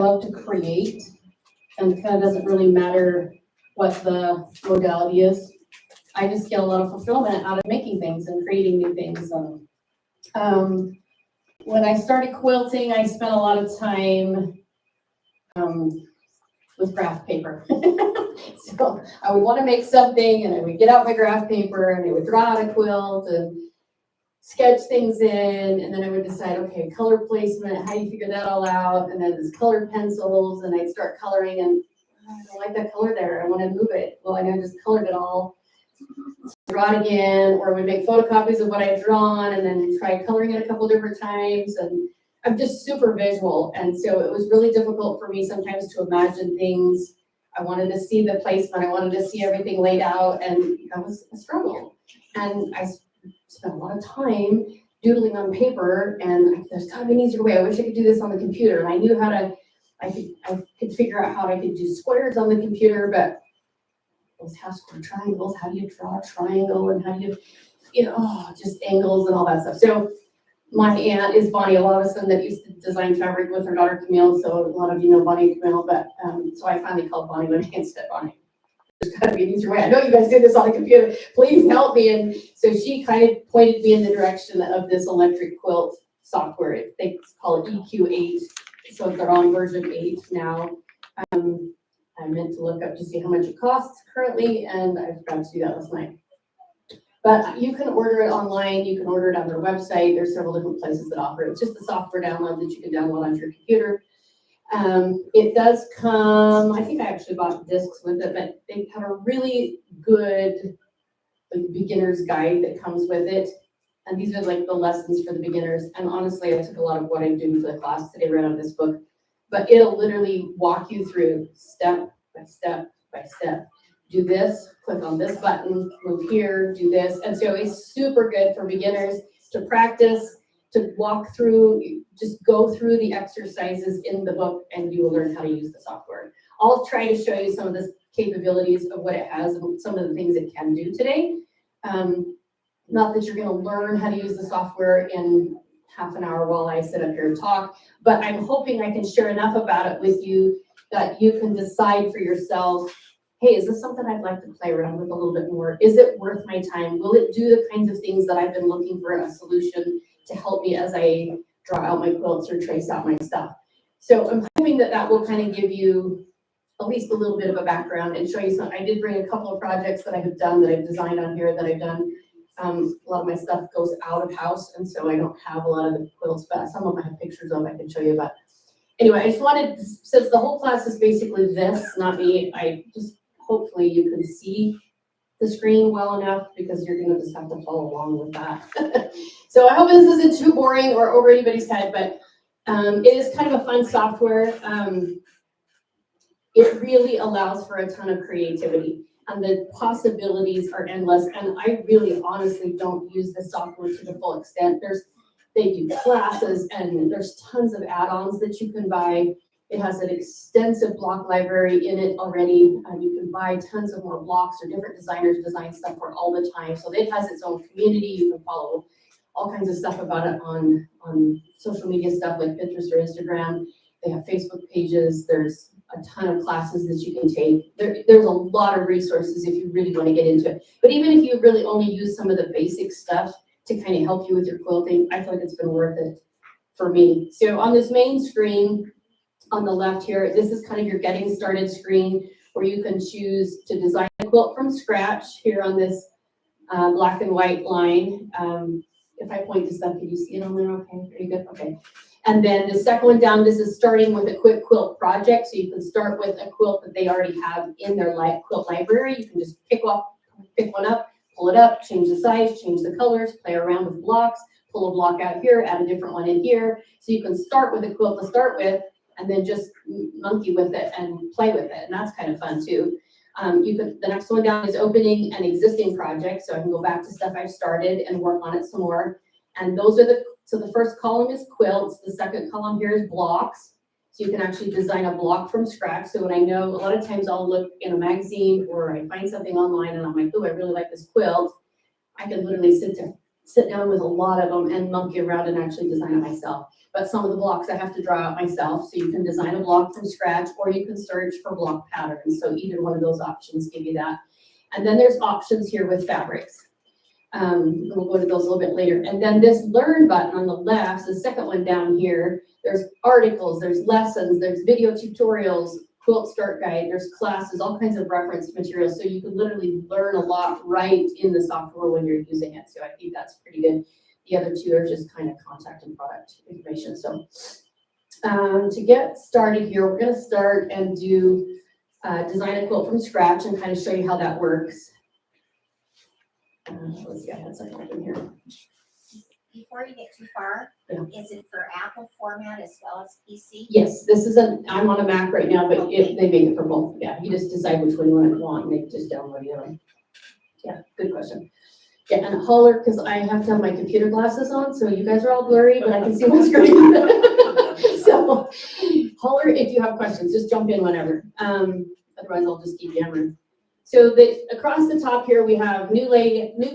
love to create, and it kind of doesn't really matter what the modality is. I just get a lot of fulfillment out of making things and creating new things. When I started quilting, I spent a lot of time with graph paper. So I would want to make something, and I would get out my graph paper, and I would draw out a quilt and sketch things in, and then I would decide, okay, color placement, how do you figure that all out? And then there's colored pencils, and I'd start coloring, and I don't like that color there, I want to move it. Well, I just colored it all, draw it again, or would make photocopies of what I've drawn, and then try coloring it a couple different times. And I'm just super visual, and so it was really difficult for me sometimes to imagine things. I wanted to see the placement, I wanted to see everything laid out, and that was a struggle. And I spent a lot of time doodling on paper, and there's got to be an easier way. I wish I could do this on the computer. And I knew how to, I could figure out how I could do squares on the computer, but those half square triangles, how do you draw a triangle, and how do you, just angles and all that stuff. So my aunt is Bonnie Olavison, that used to design fabric with her daughter Camille. So a lot of you know Bonnie and Camille, but so I finally called Bonnie when I said, Bonnie, there's got to be an easier way. I know you guys did this on the computer. Please help me. And so she kind of pointed me in the direction of this electric quilt software. They call it EQ8. So they're on version 8 now. I meant to look up to see how much it costs currently, and I forgot to do that last night. But you can order it online. You can order it on their website. There's several different places that offer it. It's just a software download that you can download onto your computer. It does come, I think I actually bought discs with it, but they have a really good beginner's guide that comes with it. And these are like the lessons for the beginners. And honestly, I took a lot of what I'm doing for the class today right out of this book. But it'll literally walk you through step by step by step. Do this, click on this button, move here, do this. And so it's super good for beginners to practice, to walk through, just go through the exercises in the book, and you will learn how to use the software. I'll try to show you some of the capabilities of what it has and some of the things it can do today. Not that you're going to learn how to use the software in half an hour while I sit up here and talk, but I'm hoping I can share enough about it with you that you can decide for yourself, hey, is this something I'd like to play around with a little bit more? Is it worth my time? Will it do the kinds of things that I've been looking for in a solution to help me as I draw out my quilts or trace out my stuff? So I'm hoping that that will kind of give you at least a little bit of a background and show you some. I did bring a couple of projects that I have done, that I've designed on here, that I've done. A lot of my stuff goes out of house, and so I don't have a lot of the quilts, but some of them I have pictures of I can show you about. Anyway, I just wanted, since the whole class is basically this, not me, I just, hopefully you can see the screen well enough, because you're gonna just have to follow along with that. So I hope this isn't too boring or over anybody's head, but it is kind of a fun software. It really allows for a ton of creativity, and the possibilities are endless. And I really honestly don't use the software to the full extent. They do classes, and there's tons of add-ons that you can buy. It has an extensive block library in it already. You can buy tons of more blocks, or different designers design stuff for all the time. So it has its own community. You can follow all kinds of stuff about it on social media stuff like Pinterest or Instagram. They have Facebook pages. There's a ton of classes that you can take. There's a lot of resources if you really want to get into it. But even if you really only use some of the basic stuff to kind of help you with your quilting, I feel like it's been worth it for me. So on this main screen on the left here, this is kind of your getting started screen, where you can choose to design a quilt from scratch here on this black and white line. If I point to stuff, can you see it on there? Okay, very good. Okay. And then the second one down, this is starting with a quick quilt project. So you can start with a quilt that they already have in their quilt library. You can just pick one up, pull it up, change the size, change the colors, play around with blocks, pull a block out here, add a different one in here. So you can start with a quilt to start with, and then just monkey with it and play with it. And that's kind of fun too. The next one down is opening an existing project. So I can go back to stuff I've started and work on it some more. And those are so the first column is quilts. The second column here is blocks. So you can actually design a block from scratch. So when I know, a lot of times I'll look in a magazine, or I find something online and I'm like, oh, I really like this quilt. I can literally sit sit down with a lot of them and monkey around and actually design it myself. But some of the blocks I have to draw out myself. So you can design a block from scratch, or you can search for block patterns. So either one of those options give you that. And then there's options here with fabrics. We'll go to those a little bit later. And then this learn button on the left, the second one down here, there's articles, there's lessons, there's video tutorials, quilt start guide, there's classes, all kinds of reference materials. So you can literally learn a lot right in the software when you're using it. So I think that's pretty good. The other two are just kind of contact and product information. So to get started here, we're going to start and do design a quilt from scratch and kind of show you how that works. Let's see, I had something open here. Before you get too far, Yeah. Is it for Apple format as well as PC? Yes, this is I'm on a Mac right now, but Okay. they make it for both. Yeah, you just decide which one you want and they just download the other one. Yeah, good question. Yeah, and holler, because I have to have my computer glasses on, so you guys are all blurry, but I can see my screen. So holler if you have questions, just jump in whenever. Otherwise I'll just keep yammering. So across the top here, we have new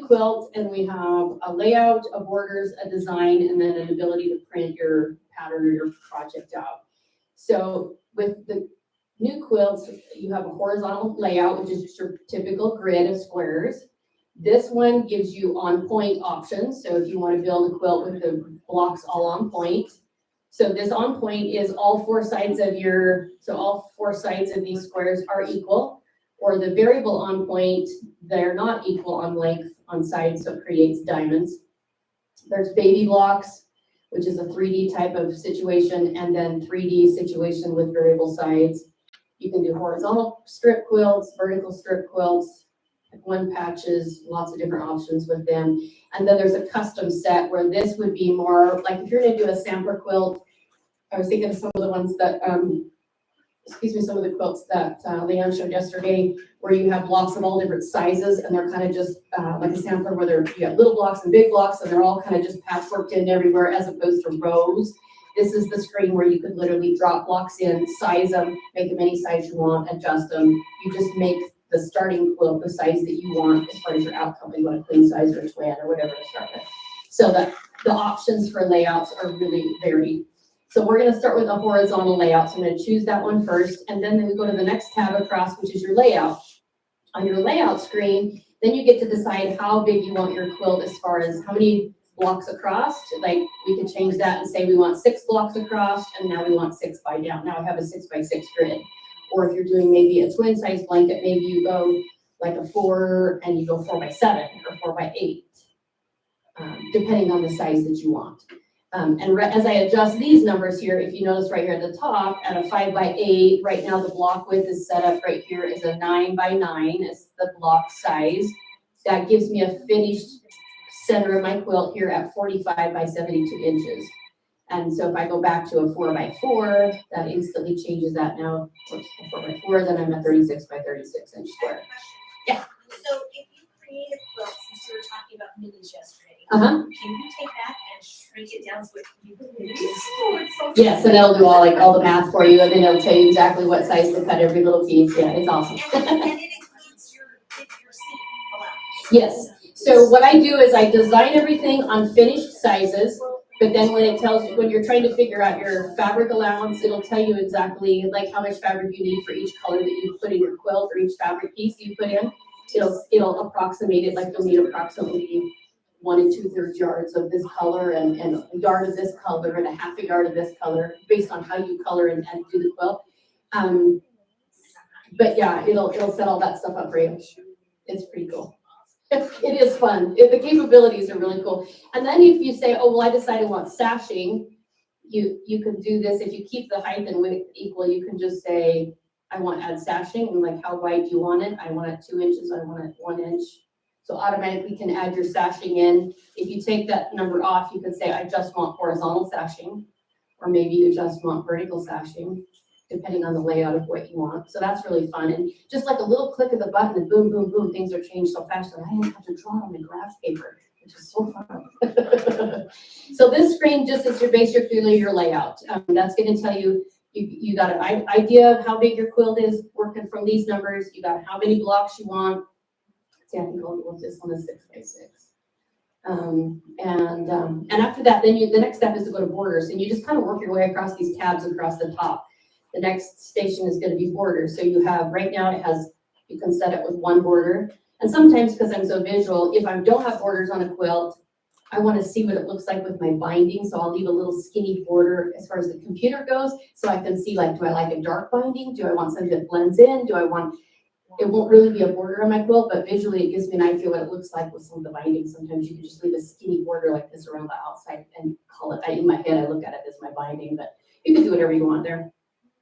quilt, and we have a layout, a borders, a design, and then an ability to print your pattern or your project out. So with the new quilts, you have a horizontal layout, which is just your typical grid of squares. This one gives you on point options. So if you want to build a quilt with the blocks all on point. So this on point is all four sides of these squares are equal. Or the variable on point, they're not equal on length on sides, so it creates diamonds. There's baby blocks, which is a 3D type of situation, and then 3D situation with variable sides. You can do horizontal strip quilts, vertical strip quilts, one patches, lots of different options with them. And then there's a custom set where this would be more like if you're gonna do a sampler quilt. I was thinking of some of the ones that some of the quilts that Leon showed yesterday, where you have blocks of all different sizes, and they're kind of just like a sampler where you got little blocks and big blocks, and they're all kind of just patchworked in everywhere as opposed to rows. This is the screen where you could literally drop blocks in, size them, make them any size you want, adjust them. You just make the starting quilt the size that you want as far as your outcome. You want a queen size or a twin or whatever to start with. So that the options for layouts are really varied. So we're going to start with a horizontal layout. So I'm going to choose that one first, and then we go to the next tab across, which is your layout. On your layout screen, then you get to decide how big you want your quilt as far as how many blocks across. Like we could change that and say we want 6 blocks across, and now we want 6 by down. Now I have a 6 by 6 grid. Or if you're doing maybe a twin size blanket, maybe you go like a 4 and you go 4 by 7 or 4 by 8, depending on the size that you want. As I adjust these numbers here, if you notice right here at the top, at a 5 by 8, right now the block width is set up right here is a 9 by 9, is the block size. That gives me a finished center of my quilt here at 45 by 72 inches. And so if I go back to a 4 by 4, that instantly changes that now. Oops, a 4 by 4, then I'm a 36 by 36 inch square. Yeah. So if you create a quilt, since we were talking about minis yesterday, Uh-huh. can you take that and shrink it down so it can be minis? Oh, it's so Yes, and it'll do all the math for you, and then it'll tell you exactly what size to cut every little piece. Yeah, it's awesome. And it includes your seat allowance. Yes. So what I do is I design everything on finished sizes, but then when it tells you, when you're trying to figure out your fabric allowance, it'll tell you exactly like how much fabric you need for each color that you put in your quilt or each fabric piece you put in. It'll approximate it, like you'll need approximately 1 2/3 yards of this color and a yard of this color and a half a yard of this color based on how you color and do the quilt. But yeah, it'll set all that stuff up for you. It's pretty cool. It is fun. The capabilities are really cool. And then if you say, oh, well, I decided I want sashing, you can do this. If you keep the height and width equal, you can just say, I want to add sashing, and like how wide do you want it? I want it 2 inches, I want it 1 inch. So automatically can add your sashing in. If you take that number off, you can say, I just want horizontal sashing, or maybe you just want vertical sashing, depending on the layout of what you want. So that's really fun. And just like a little click of the button and boom, boom, boom, things are changed so fast that I didn't have to draw on the graph paper, which is so fun. So this screen just is basically your layout. That's going to tell you, you got an idea of how big your quilt is working from these numbers. You got how many blocks you want. See, I can go with this one is 6 by 6. And after that, then the next step is to go to borders, and you just kind of work your way across these tabs across the top. The next station is gonna be borders. So you have, right now you can set it with one border. And sometimes, because I'm so visual, if I don't have borders on a quilt, I want to see what it looks like with my binding, so I'll leave a little skinny border as far as the computer goes, so I can see, like, do I like a dark binding? Do I want something that blends in? It won't really be a border on my quilt, but visually it gives me an idea what it looks like with some of the bindings. Sometimes you can just leave a skinny border like this around the outside and call it, in my head, I look at it as my binding, but you can do whatever you want there.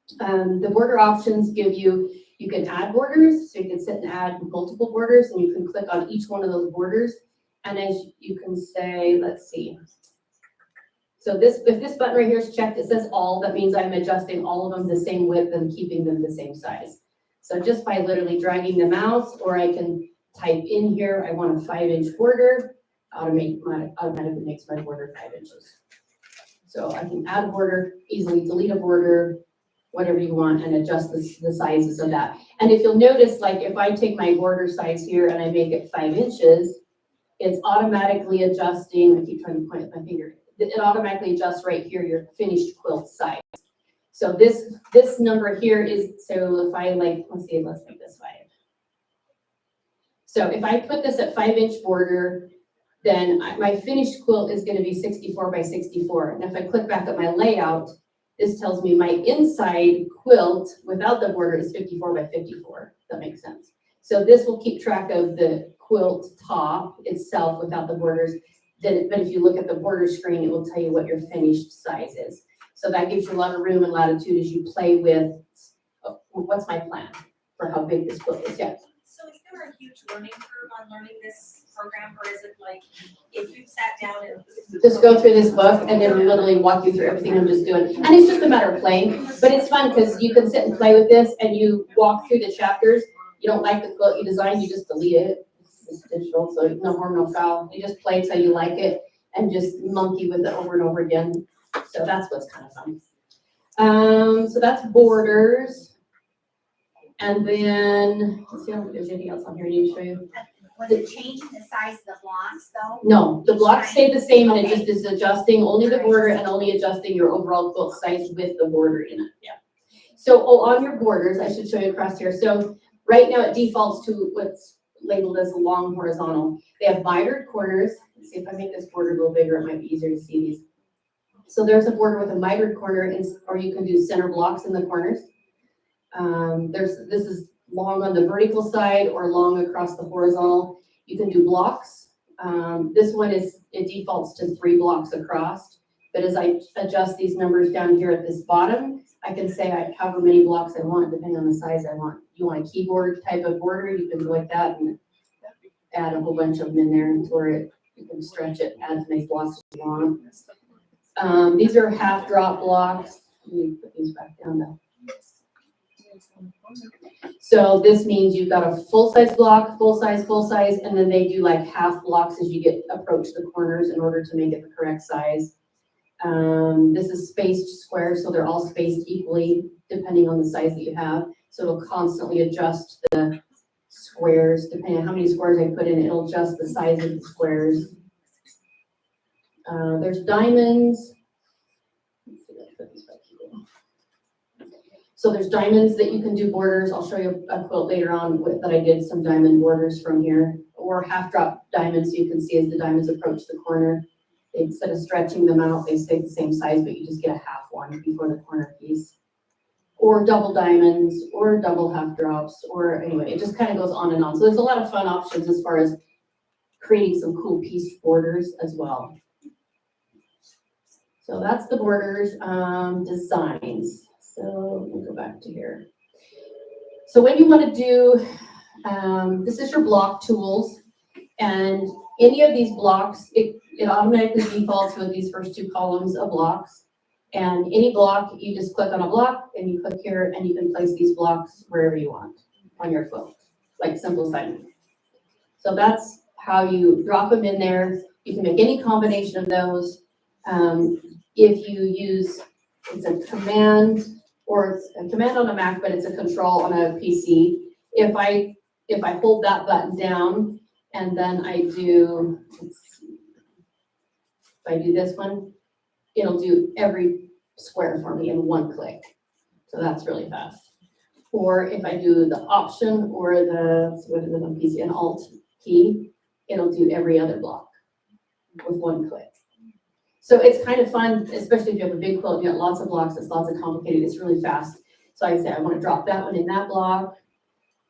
The border options give you can add borders, so you can sit and add multiple borders, and you can click on each one of those borders. And as you can say, let's see. So if this button right here is checked, it says all, that means I'm adjusting all of them the same width and keeping them the same size. So just by literally dragging the mouse, or I can type in here, I want a 5-inch border, automatically makes my border 5 inches. So I can add a border, easily delete a border, whatever you want, and adjust the sizes of that. And if you'll notice, like if I take my border size here and I make it 5 inches, it's automatically adjusting, I keep trying to point with my finger, it automatically adjusts right here your finished quilt size. So this number here is, so if I let's make this 5. So if I put this at 5-inch border, then my finished quilt is going to be 64 by 64. And if I click back at my layout, this tells me my inside quilt without the border is 54 by 54. That makes sense. So this will keep track of the quilt top itself without the borders. But if you look at the border screen, it will tell you what your finished size is. So that gives you a lot of room and latitude as you play with what's my plan for how big this quilt is. Yeah. So is there a huge learning curve on learning this program, or is it like if you sat down and just go through this book and it'll literally walk you through everything I'm just doing? And it's just a matter of playing, but it's fun because you can sit and play with this and you walk through the chapters. You don't like the quilt you designed, you just delete it. It's digital, so no harm, no foul. You just play till you like it and just monkey with it over and over again. So that's what's kind of fun. So that's borders. And then, let's see if there's anything else on here I need to show you. Was it changing the size of the blocks though? No, the blocks stay the same, and it just is adjusting only the border and only adjusting your overall quilt size with the border in it. Yeah. So on your borders, I should show you across here. So right now it defaults to what's labeled as a long horizontal. They have mitered corners. Let's see if I make this border a little bigger, it might be easier to see these. So there's a border with a mitered corner, or you can do center blocks in the corners. This is long on the vertical side or long across the horizontal. You can do blocks. This one it defaults to 3 blocks across. But as I adjust these numbers down here at this bottom, I can say however many blocks I want, depending on the size I want. You want a keyboard type of border, you can go like that and add a whole bunch of them in there until you can stretch it, add as many blocks as you want. These are half drop blocks. Let me put these back down now. So this means you've got a full-size block, full size, and then they do like half blocks as you approach the corners in order to make it the correct size. This is spaced squares, so they're all spaced equally depending on the size that you have. So it'll constantly adjust the squares depending on how many squares I put in. It'll adjust the size of the squares. There's diamonds. Let's see, let's put this back here. So there's diamonds that you can do borders. I'll show you a quilt later on that I did some diamond borders from here, or half drop diamonds, so you can see as the diamonds approach the corner. Instead of stretching them out, they stay the same size, but you just get a half one before the corner piece. Or double diamonds, or double half drops, or anyway, it just kind of goes on and on. So there's a lot of fun options as far as creating some cool piece borders as well. So that's the borders designs. So we'll go back to here. So when you want to do, this is your block tools, and any of these blocks, it automatically defaults with these first 2 columns of blocks. And any block, you just click on a block and you click here and you can place these blocks wherever you want on your quilt, like simple assignment. So that's how you drop them in there. You can make any combination of those. If you use, it's a command, or it's a command on a Mac, but it's a control on a PC. If I hold that button down and then I do, let's see, If I do this one, it'll do every square for me in one click. So that's really fast. Or if I do the option or what is it on PC, an alt key, it'll do every other block with one click. So it's kind of fun, especially if you have a big quilt, you got lots of blocks, it's lots of complicated, it's really fast. So I say, I want to drop that one in that block,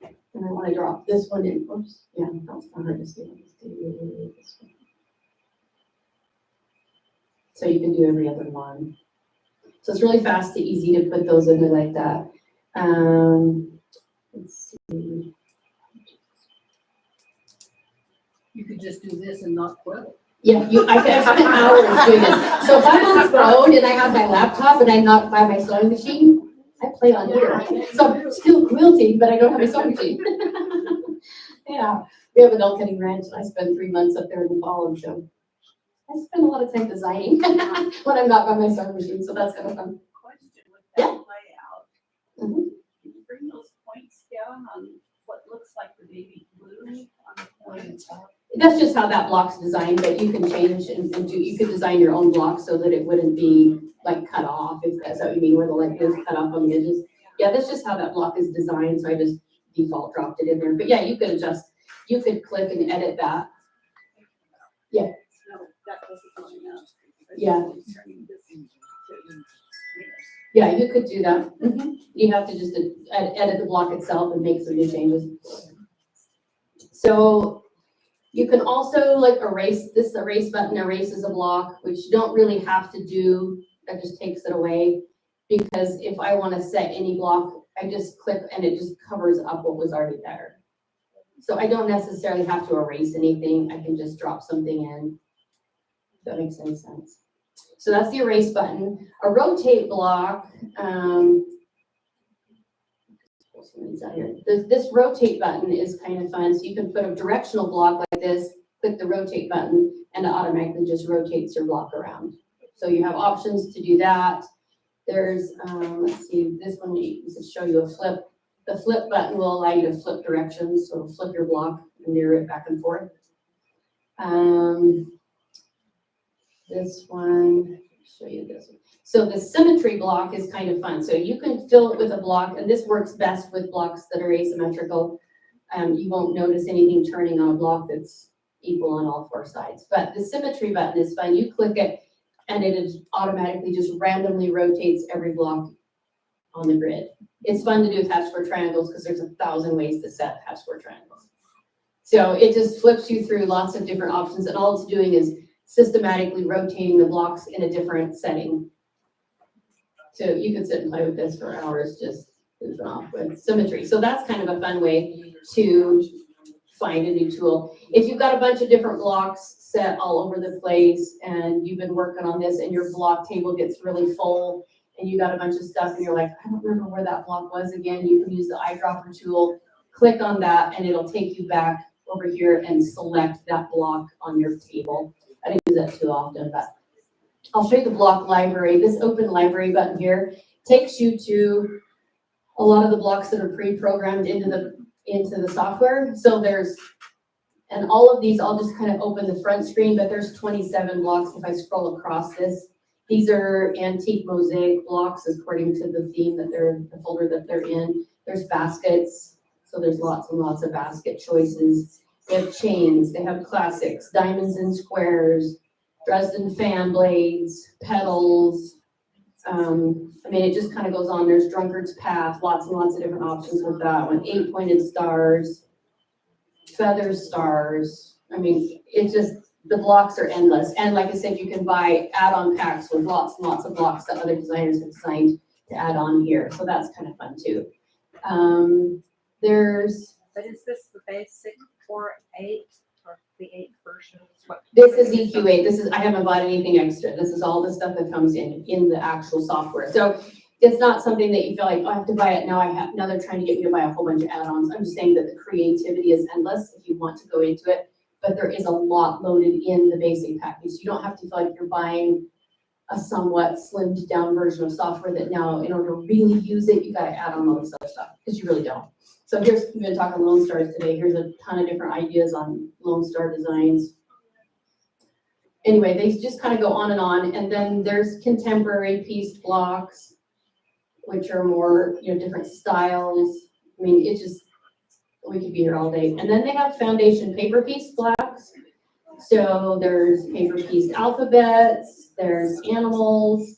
and I want to drop this one in, oops, yeah, that's kind of hard to see. Let's do this one. So you can do every other one. So it's really fast and easy to put those in there like that. Let's see. You could just do this and not quilt. Yeah, I can spend hours doing it. So if I'm on the phone and I have my laptop and I'm not by my sewing machine, I play on here. So I'm still quilting, but I don't have a sewing machine. Yeah, we have an elk cutting ranch and I spend 3 months up there in the fall, and so I spend a lot of time designing when I'm not by my sewing machine, so that's kind of fun. Question with Yeah. that layout. Mhm. Can you bring those points down on what looks like the baby blue on the point? That's just how that block's designed, but you can change and do, you could design your own block so that it wouldn't be like cut off, if that's what you mean, where the length is cut off on the edges. Yeah, that's just how that block is designed, so I just default dropped it in there. But yeah, you could adjust, you could click and edit that. Yeah. No, that wasn't going up. Yeah. Turning this into here. Yeah, you could do that. You have to just edit the block itself and make some new changes. So you can also like erase, this erase button erases a block, which you don't really have to do. That just takes it away. Because if I want to set any block, I just click and it just covers up what was already there. So I don't necessarily have to erase anything. I can just drop something in. If that makes any sense. So that's the erase button. A rotate block, this rotate button is kind of fun. So you can put a directional block like this, click the rotate button, and it automatically just rotates your block around. So you have options to do that. There's, let's see, this one, this will show you a flip. The flip button will allow you to flip directions, so it'll flip your block and mirror it back and forth. This one, show you this one. So the symmetry block is kind of fun. So you can fill it with a block, and this works best with blocks that are asymmetrical. You won't notice anything turning on a block that's equal on all four sides. But the symmetry button is fun. You click it, and it automatically just randomly rotates every block on the grid. It's fun to do with half square triangles because there's 1,000 ways to set half square triangles. So it just flips you through lots of different options, and all it's doing is systematically rotating the blocks in a different setting. So you could sit and play with this for hours, just goofing off with symmetry. So that's kind of a fun way to find a new tool. If you've got a bunch of different blocks set all over the place and you've been working on this and your block table gets really full and you got a bunch of stuff and you're like, I don't remember where that block was again, you can use the eyedropper tool, click on that, and it'll take you back over here and select that block on your table. I didn't use that too often, but I'll show you the block library. This open library button here takes you to a lot of the blocks that are pre-programmed into the software. So there's, and all of these, I'll just kind of open the front screen, but there's 27 blocks if I scroll across this. These are antique mosaic blocks according to the theme that the folder that they're in. There's baskets, so there's lots and lots of basket choices. They have chains, they have classics, diamonds and squares, Dresden fan blades, petals. I mean, it just kind of goes on. There's Drunkard's Path, lots and lots of different options with that one. 8-pointed stars, feather stars. I mean, it's just, the blocks are endless. And like I said, you can buy add-on packs with lots and lots of blocks that other designers have designed to add on here. So that's kind of fun too. But is this the basic 4.8 or the 8 version? This is EQ8. I haven't bought anything extra. This is all the stuff that comes in the actual software. So it's not something that you feel like, oh, I have to buy it now. Now they're trying to get me to buy a whole bunch of add-ons. I'm just saying that the creativity is endless if you want to go into it, but there is a lot loaded in the basic package. You don't have to feel like you're buying a somewhat slimmed down version of software that now, in order to really use it, you got to add on all this other stuff because you really don't. So we've been talking Lone Stars today. Here's a ton of different ideas on Lone Star designs. anyway, they just kind of go on. And then there's contemporary piece blocks, which are more, different styles. I mean, it just, we could be here all day. And then they have foundation paper piece blocks. So there's paper piece alphabets, there's animals,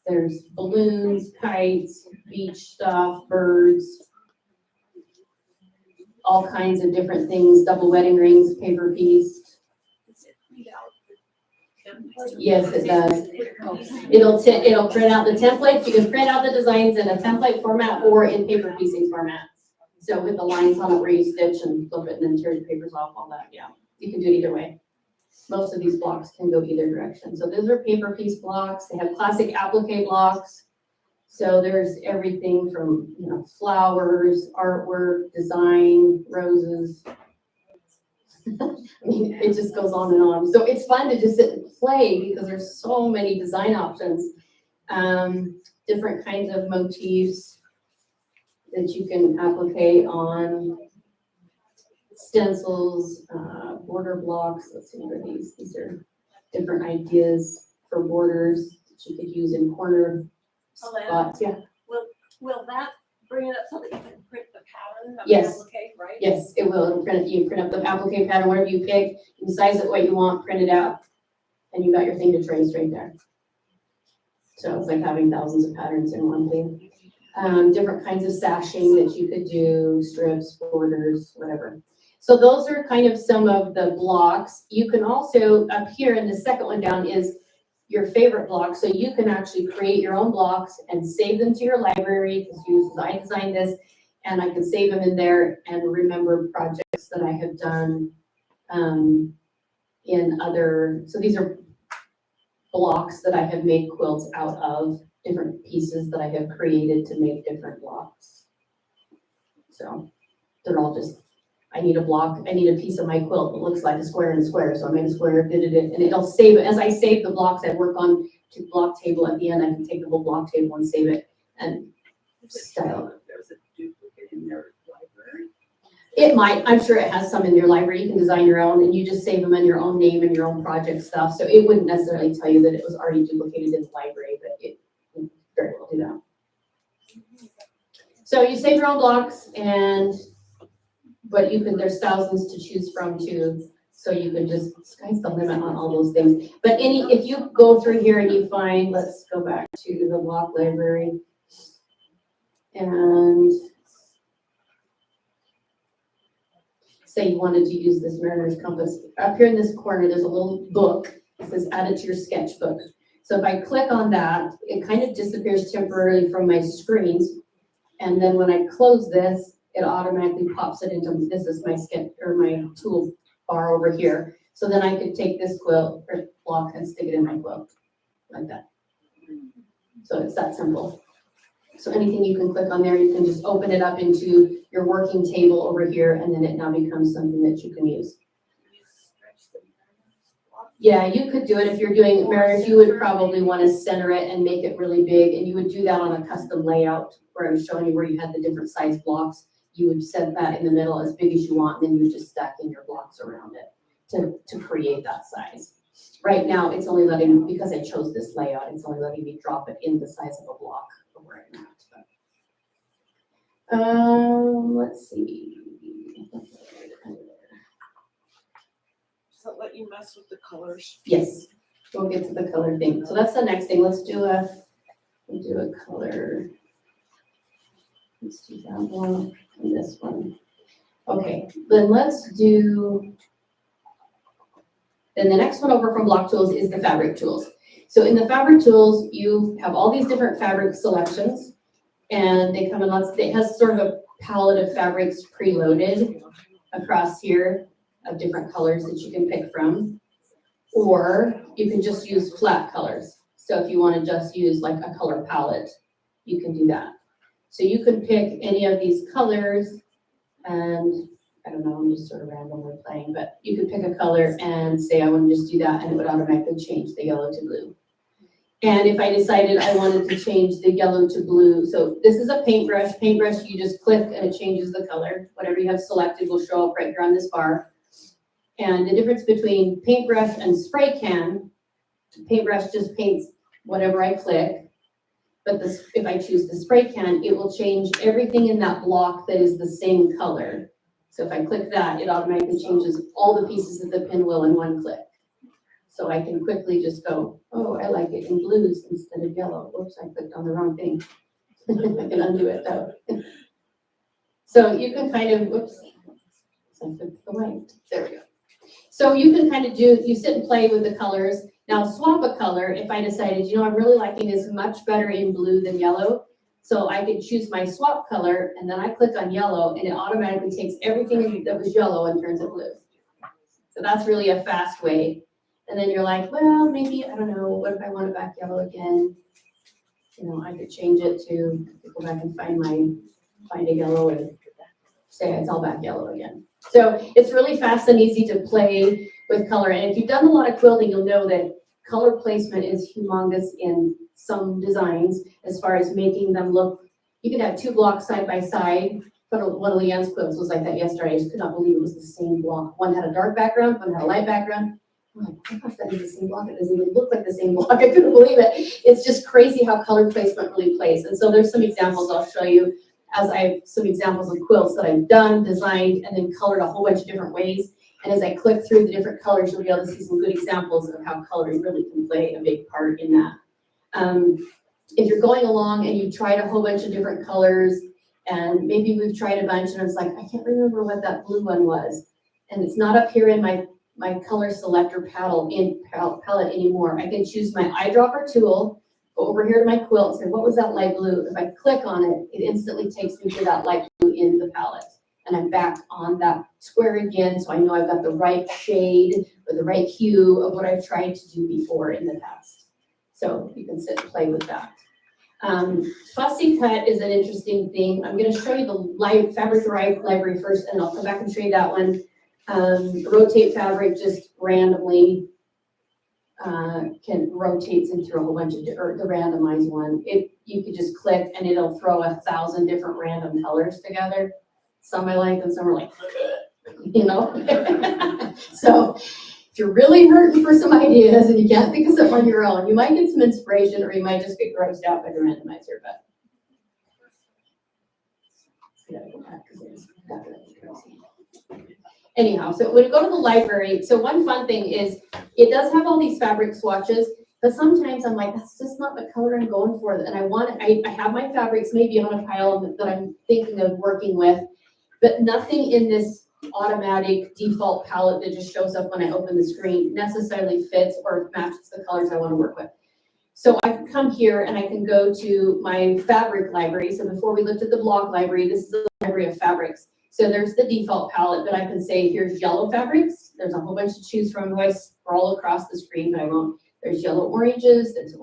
there's balloons, kites, beach stuff, birds, all kinds of different things, double wedding rings, paper piece. Does it read out the template? Yes, it does. It'll print out the templates. You can print out the designs in a template format or in paper piecing format. So with the lines on it where you stitch and flip it and then tear the papers off, all that, yeah. You can do it either way. Most of these blocks can go either direction. So those are paper piece blocks. They have classic applique blocks. So there's everything from, flowers, artwork, design, roses. I mean, it just goes on and on. So it's fun to just sit and play because there's so many design options. Different kinds of motifs that you can applique on stencils, border blocks. Let's see, what are these? These are different ideas for borders that you could use in corner spots. Yeah. Will that bring it up so that you can print the pattern of Yes. the applique, right? Yes, it will. It'll print it. You print up the applique pattern, whatever you pick, you can size it what you want, print it out, and you got your thing to trace right there. So it's like having thousands of patterns in one thing. Different kinds of sashing that you could do, strips, borders, whatever. So those are kind of some of the blocks. You can also, up here in the second one down is your favorite block. So you can actually create your own blocks and save them to your library because I designed this and I can save them in there and remember projects that I have done in other, so these are blocks that I have made quilts out of, different pieces that I have created to make different blocks. So they're all just, I need a block, I need a piece of my quilt that looks like a square and a square, so I made a square, and it'll save it. As I save the blocks, I work on to block table at the end, I can take the whole block table and save it and style it. There's a duplicate in their library. It might, I'm sure it has some in your library, you can design your own, and you just save them in your own name and your own project stuff, so it wouldn't necessarily tell you that it was already duplicated in the library, but it would very well do that. So you save your own blocks, but you can, there's thousands to choose from too, so you can just, sky's the limit on all those things. But if you go through here and you find, let's go back to the block library, and say you wanted to use this Mariner's Compass. Up here in this corner, there's a little book. It says add it to your sketchbook. So if I click on that, it kind of disappears temporarily from my screens. And then when I close this, it automatically pops it into, this is my sketch or my tool bar over here. So then I could take this quilt or block and stick it in my quilt like that. So it's that simple. So anything you can click on there, you can just open it up into your working table over here, and then it now becomes something that you can use. Yeah, you could do it if you're doing mirrors. You would probably want to center it and make it really big, and you would do that on a custom layout where I was showing you where you had the different size blocks. You would set that in the middle as big as you want, and then you would just stack in your blocks around it to create that size. Right now, it's only letting, because I chose this layout, it's only letting me drop it in the size of a block where I'm at. Let's see. Does that let you mess with the colors? Yes, we'll get to the color thing. So that's the next thing. Let's do a color. Let's do that one and this one. Okay, then then the next one over from Block Tools is the fabric tools. So in the fabric tools, you have all these different fabric selections, and they come in lots. It has sort of a palette of fabrics preloaded across here of different colors that you can pick from, or you can just use flat colors. So if you want to just use like a color palette, you can do that. So you could pick any of these colors, and I don't know, I'm just sort of randomly playing, but you could pick a color and say, I want to just do that, and it would automatically change the yellow to blue. And if I decided I wanted to change the yellow to blue, so this is a paintbrush. Paintbrush, you just click and it changes the color. Whatever you have selected will show up right here on this bar. And the difference between paintbrush and spray can, paintbrush just paints whatever I click. But this, if I choose the spray can, it will change everything in that block that is the same color. So if I click that, it automatically changes all the pieces of the pinwheel in one click. So I can quickly just go, oh, I like it in blues instead of yellow. Whoops, I clicked on the wrong thing. I can undo it though. So you can kind of, whoops, so I clicked the white. There we go. So you can kind of you sit and play with the colors. Now swap a color if I decided, you know, I'm really liking this much better in blue than yellow. So I could choose my swap color and then I click on yellow and it automatically takes everything that was yellow and turns it blue. So that's really a fast way. And then you're like, well, maybe, I don't know, what if I want it back yellow again? You know, I could change it to go back and find a yellow and say it's all back yellow again. So it's really fast and easy to play with color. And if you've done a lot of quilting, you'll know that color placement is humongous in some designs as far as making them look. You could have two blocks side by side. But one of Leanne's quilts was like that yesterday. I just could not believe it was the same block. One had a dark background, one had a light background. I'm like, oh gosh, that is the same block. It doesn't even look like the same block. I couldn't believe it. It's just crazy how color placement really plays. And so there's some examples I'll show you as I have some examples of quilts that I've done, designed, and then colored a whole bunch of different ways. And as I click through the different colors, you'll be able to see some good examples of how coloring really can play a big part in that. If you're going along and you've tried a whole bunch of different colors, and maybe we've tried a bunch and it's like, I can't remember what that blue one was. And it's not up here in my color selector palette anymore. I can choose my eyedropper tool, go over here to my quilt, say, what was that light blue? If I click on it, it instantly takes me to that light blue in the palette. And I'm back on that square again, so I know I've got the right shade or the right hue of what I've tried to do before in the past. So you can sit and play with that. Fussy cut is an interesting thing. I'm going to show you the fabric library first, and I'll come back and show you that one. Rotate fabric just randomly rotates into a whole bunch of, or the randomized one. You could just click and it'll throw 1,000 different random colors together. Some I like and some are like, you know. So if you're really hurting for some ideas and you can't think of something on your own, you might get some inspiration or you might just get grossed out by the randomizer. But anyhow, so when you go to the library, so one fun thing is it does have all these fabric swatches, but sometimes I'm like, that's just not the color I'm going for. And I have my fabrics maybe on a pile that I'm thinking of working with, but nothing in this automatic default palette that just shows up when I open the screen necessarily fits or matches the colors I want to work with. So I can come here and I can go to my fabric library. So before we looked at the block library, this is the library of fabrics. So there's the default palette, but I can say here's yellow fabrics. There's a whole bunch to choose from. I scroll across the screen, but I won't. There's yellow oranges, there's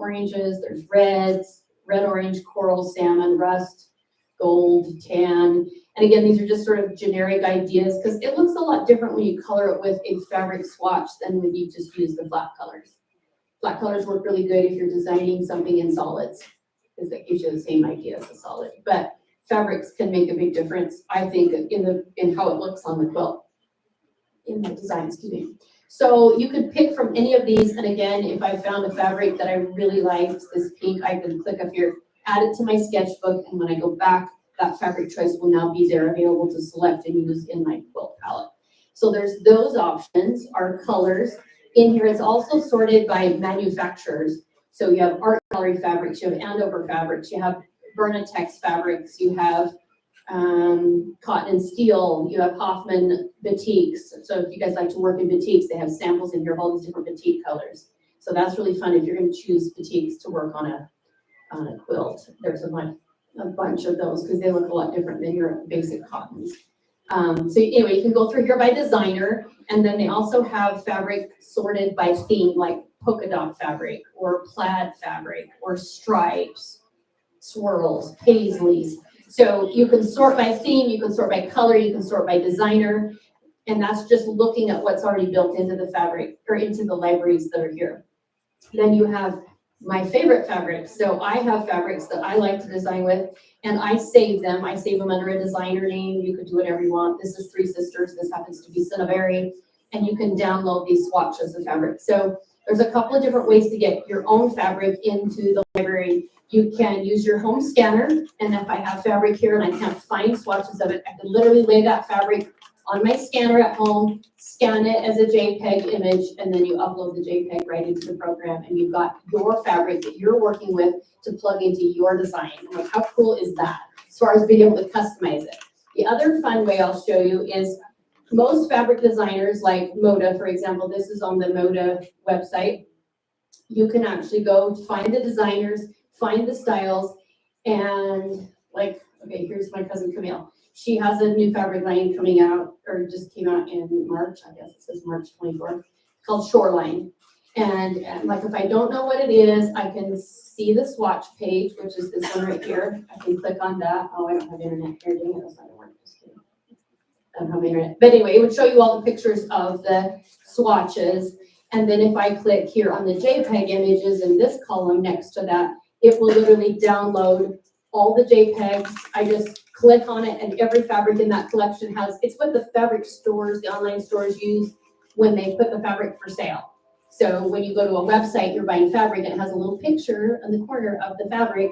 reds, red, orange, coral, salmon, rust, gold, tan. And again, these are just sort of generic ideas because it looks a lot different when you color it with a fabric swatch than when you just use the flat colors. Flat colors work really good if you're designing something in solids because that gives you the same idea as a solid. But fabrics can make a big difference, I think, in how it looks on the quilt, in the design, excuse me. So you could pick from any of these, and again, if I found a fabric that I really liked, this pink, I could click up here, add it to my sketchbook, and when I go back, that fabric choice will now be there available to select and use in my quilt palette. So there's those options, our colors. In here, it's also sorted by manufacturers. So you have Art Gallery fabrics, you have Andover fabrics, you have Vernatex fabrics, you have cotton and steel, you have Hoffman batiks. So if you guys like to work in batiks, they have samples in here of all these different batik colors. So that's really fun if you're going to choose batiks to work on a quilt. There's a bunch of those because they look a lot different than your basic cottons. So anyway, you can go through here by designer, and then they also have fabric sorted by theme, like polka dot fabric or plaid fabric or stripes, swirls, paisleys. So you can sort by theme, you can sort by color, you can sort by designer, and that's just looking at what's already built into the fabric or into the libraries that are here. Then you have my favorite fabrics. So I have fabrics that I like to design with, and I save them. I save them under a designer name. You could do whatever you want. This is Three Sisters. This happens to be Cinnaberry. and you can download these swatches of fabric. So there's a couple of different ways to get your own fabric into the library. You can use your home scanner, and if I have fabric here and I can't find swatches of it, I can literally lay that fabric on my scanner at home, scan it as a JPEG image, and then you upload the JPEG right into the program, and you've got your fabric that you're working with to plug into your design. Like, how cool is that, as far as being able to customize it? The other fun way I'll show you is most fabric designers, like Moda, for example, this is on the Moda website. You can actually go find the designers, find the styles, and like, okay, here's my cousin Camille. She has a new fabric line coming out, or just came out in March, I guess it says March 24th, called Shoreline. And like, if I don't know what it is, I can see the swatch page, which is this one right here. I can click on that. Oh, I don't have internet here, dang it, that's not gonna work. Just kidding. I don't have internet. But anyway, it would show you all the pictures of the swatches. And then if I click here on the JPEG images in this column next to that, it will literally download all the JPEGs. I just click on it, and every fabric in that collection has, it's what the fabric stores, the online stores use when they put the fabric for sale. So when you go to a website, you're buying fabric, and it has a little picture in the corner of the fabric.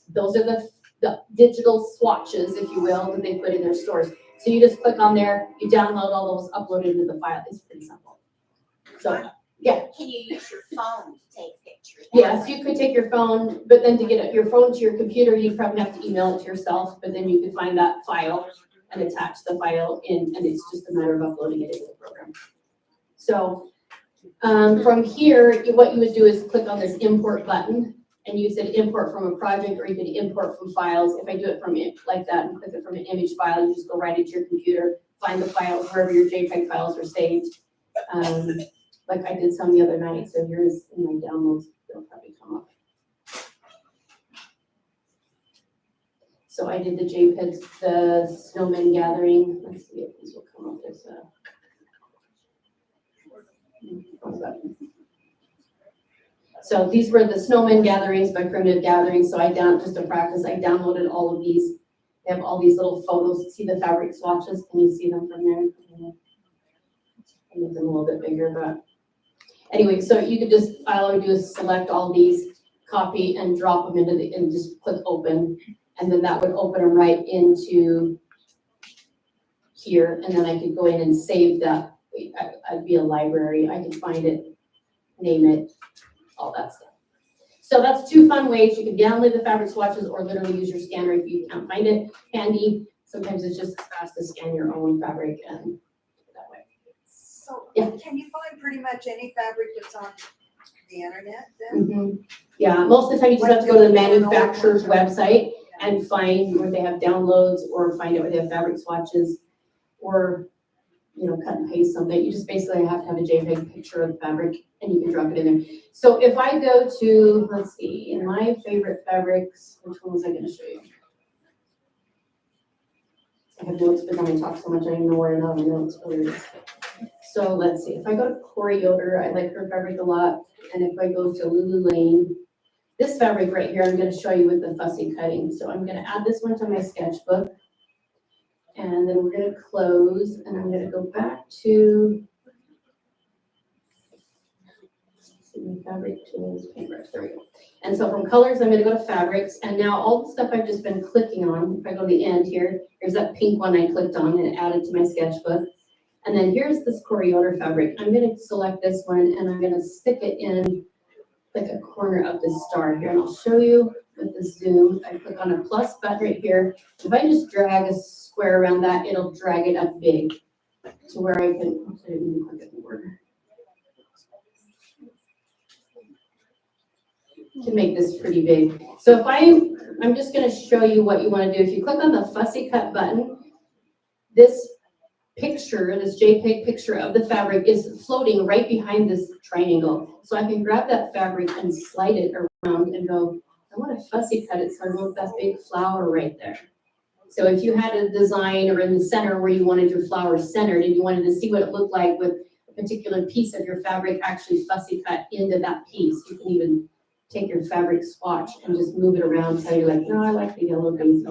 Those are the digital swatches, if you will, that they put in their stores. So you just click on there, you download all those, upload it into the file. It's pretty simple. So, yeah. Can you use your phone to take pictures? Yes, you could take your phone, but then to get your phone to your computer, you'd probably have to email it to yourself, but then you could find that file and attach the file in, and it's just a matter of uploading it into the program. So from here, what you would do is click on this import button, and you said import from a project, or you could import from files. If I do it from it like that and click it from an image file, you just go right into your computer, find the files wherever your JPEG files are saved. Like I did some the other night, so here's in my downloads, they'll probably come up. So I did the JPEGs, the snowman gathering. Let's see if these will come up as so these were the snowman gatherings by Primitive Gatherings. So just to practice, I downloaded all of these. They have all these little photos. See the fabric swatches? Can you see them from there? I make them a little bit bigger, but anyway, so you could just, all I would do is select all these, copy and drop them into and just click open. And then that would open them right into here. And then I could go in and save that. I'd be a library. I could find it, name it, all that stuff. So that's two fun ways. You can download the fabric swatches or literally use your scanner if you can't find it handy. Sometimes it's just as fast to scan your own fabric and that way. So, Yeah. can you find pretty much any fabric that's on the internet then? Mm-hmm. Yeah, most of the time you just have to go to the manufacturer's website and find where they have downloads, or find out where they have fabric swatches, or, you know, cut and paste something. You just basically have to have a JPEG picture of the fabric, and you can drop it in there. So if I go to, let's see, in my favorite fabrics, which one was I gonna show you? I have notes, but then I talk so much, I don't even know where another notes are. So let's see, if I go to Corey Yoder, I like her fabric a lot. And if I go to Lulu Lane, this fabric right here, I'm gonna show you with the fussy cutting. So I'm gonna add this one to my sketchbook. And then we're gonna close, and I'm gonna go back to fabric tools, paintbrush, there we go. And so from colors, I'm gonna go to fabrics, and now all the stuff I've just been clicking on, if I go to the end here, here's that pink one I clicked on and added to my sketchbook. And then here's this Corey Yoder fabric. I'm gonna select this one, and I'm gonna stick it in like a corner of the star here, and I'll show you with the zoom. I click on a plus button right here. If I just drag a square around that, it'll drag it up big to where I can make this pretty big. So if I'm just gonna show you what you wanna do. If you click on the fussy cut button, this picture, this JPEG picture of the fabric is floating right behind this triangle. So I can grab that fabric and slide it around and go, I want to fussy cut it so I want that big flower right there. So if you had a design or in the center where you wanted your flower centered and you wanted to see what it looked like with a particular piece of your fabric actually fussy cut into that piece, you can even take your fabric swatch and just move it around so you're like, no, I like the yellow beans.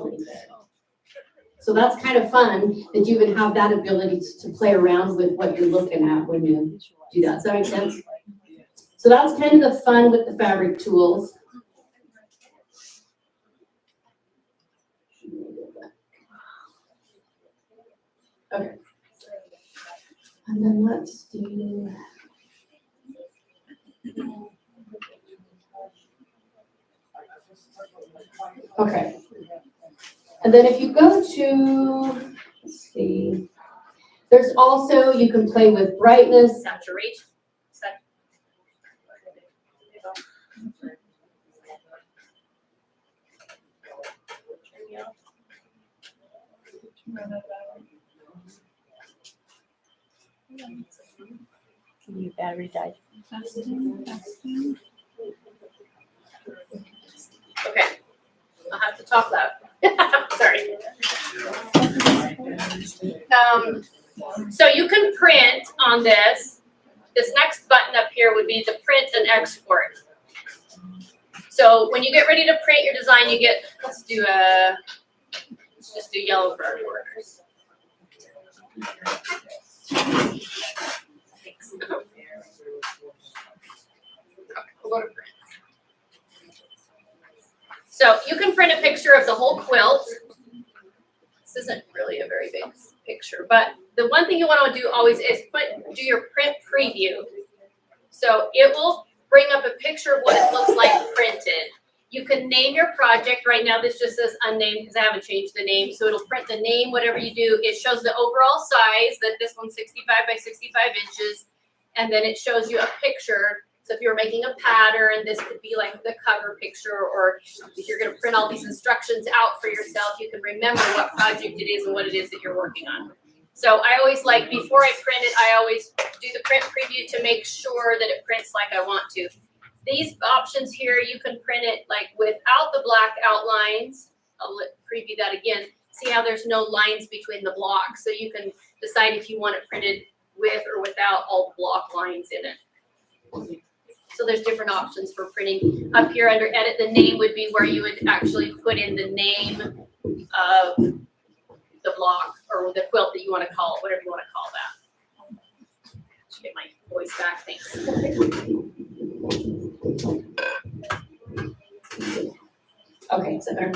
So that's kind of fun that you even have that ability to play around with what you're looking at when you do that. Does that make sense? So that's kind of the fun with the fabric tools. Okay. And then let's do. Okay. And then if you go to, let's see, there's also, you can play with brightness. Saturation. Your battery died. Okay, I'll have to talk loud. Sorry. So you can print on this. This next button up here would be the print and export. So when you get ready to print your design, you get, let's just do yellow for our borders. So you can print a picture of the whole quilt. This isn't really a very big picture, but the one thing you want to do always is do your print preview. So it will bring up a picture of what it looks like printed. You can name your project. Right now this just says unnamed because I haven't changed the name. So it'll print the name, whatever you do. It shows the overall size, that this one's 65 by 65 inches. And then it shows you a picture. So if you're making a pattern, this could be like the cover picture, or if you're going to print all these instructions out for yourself, you can remember what project it is and what it is that you're working on. So I always like, before I print it, I always do the print preview to make sure that it prints like I want to. These options here, you can print it like without the black outlines. I'll preview that again. See how there's no lines between the blocks. So you can decide if you want it printed with or without all the block lines in it. So there's different options for printing. Up here under edit, the name would be where you would actually put in the name of the block or the quilt that you want to call it, whatever you want to call that. Should get my voice back, thanks. Okay, is that better?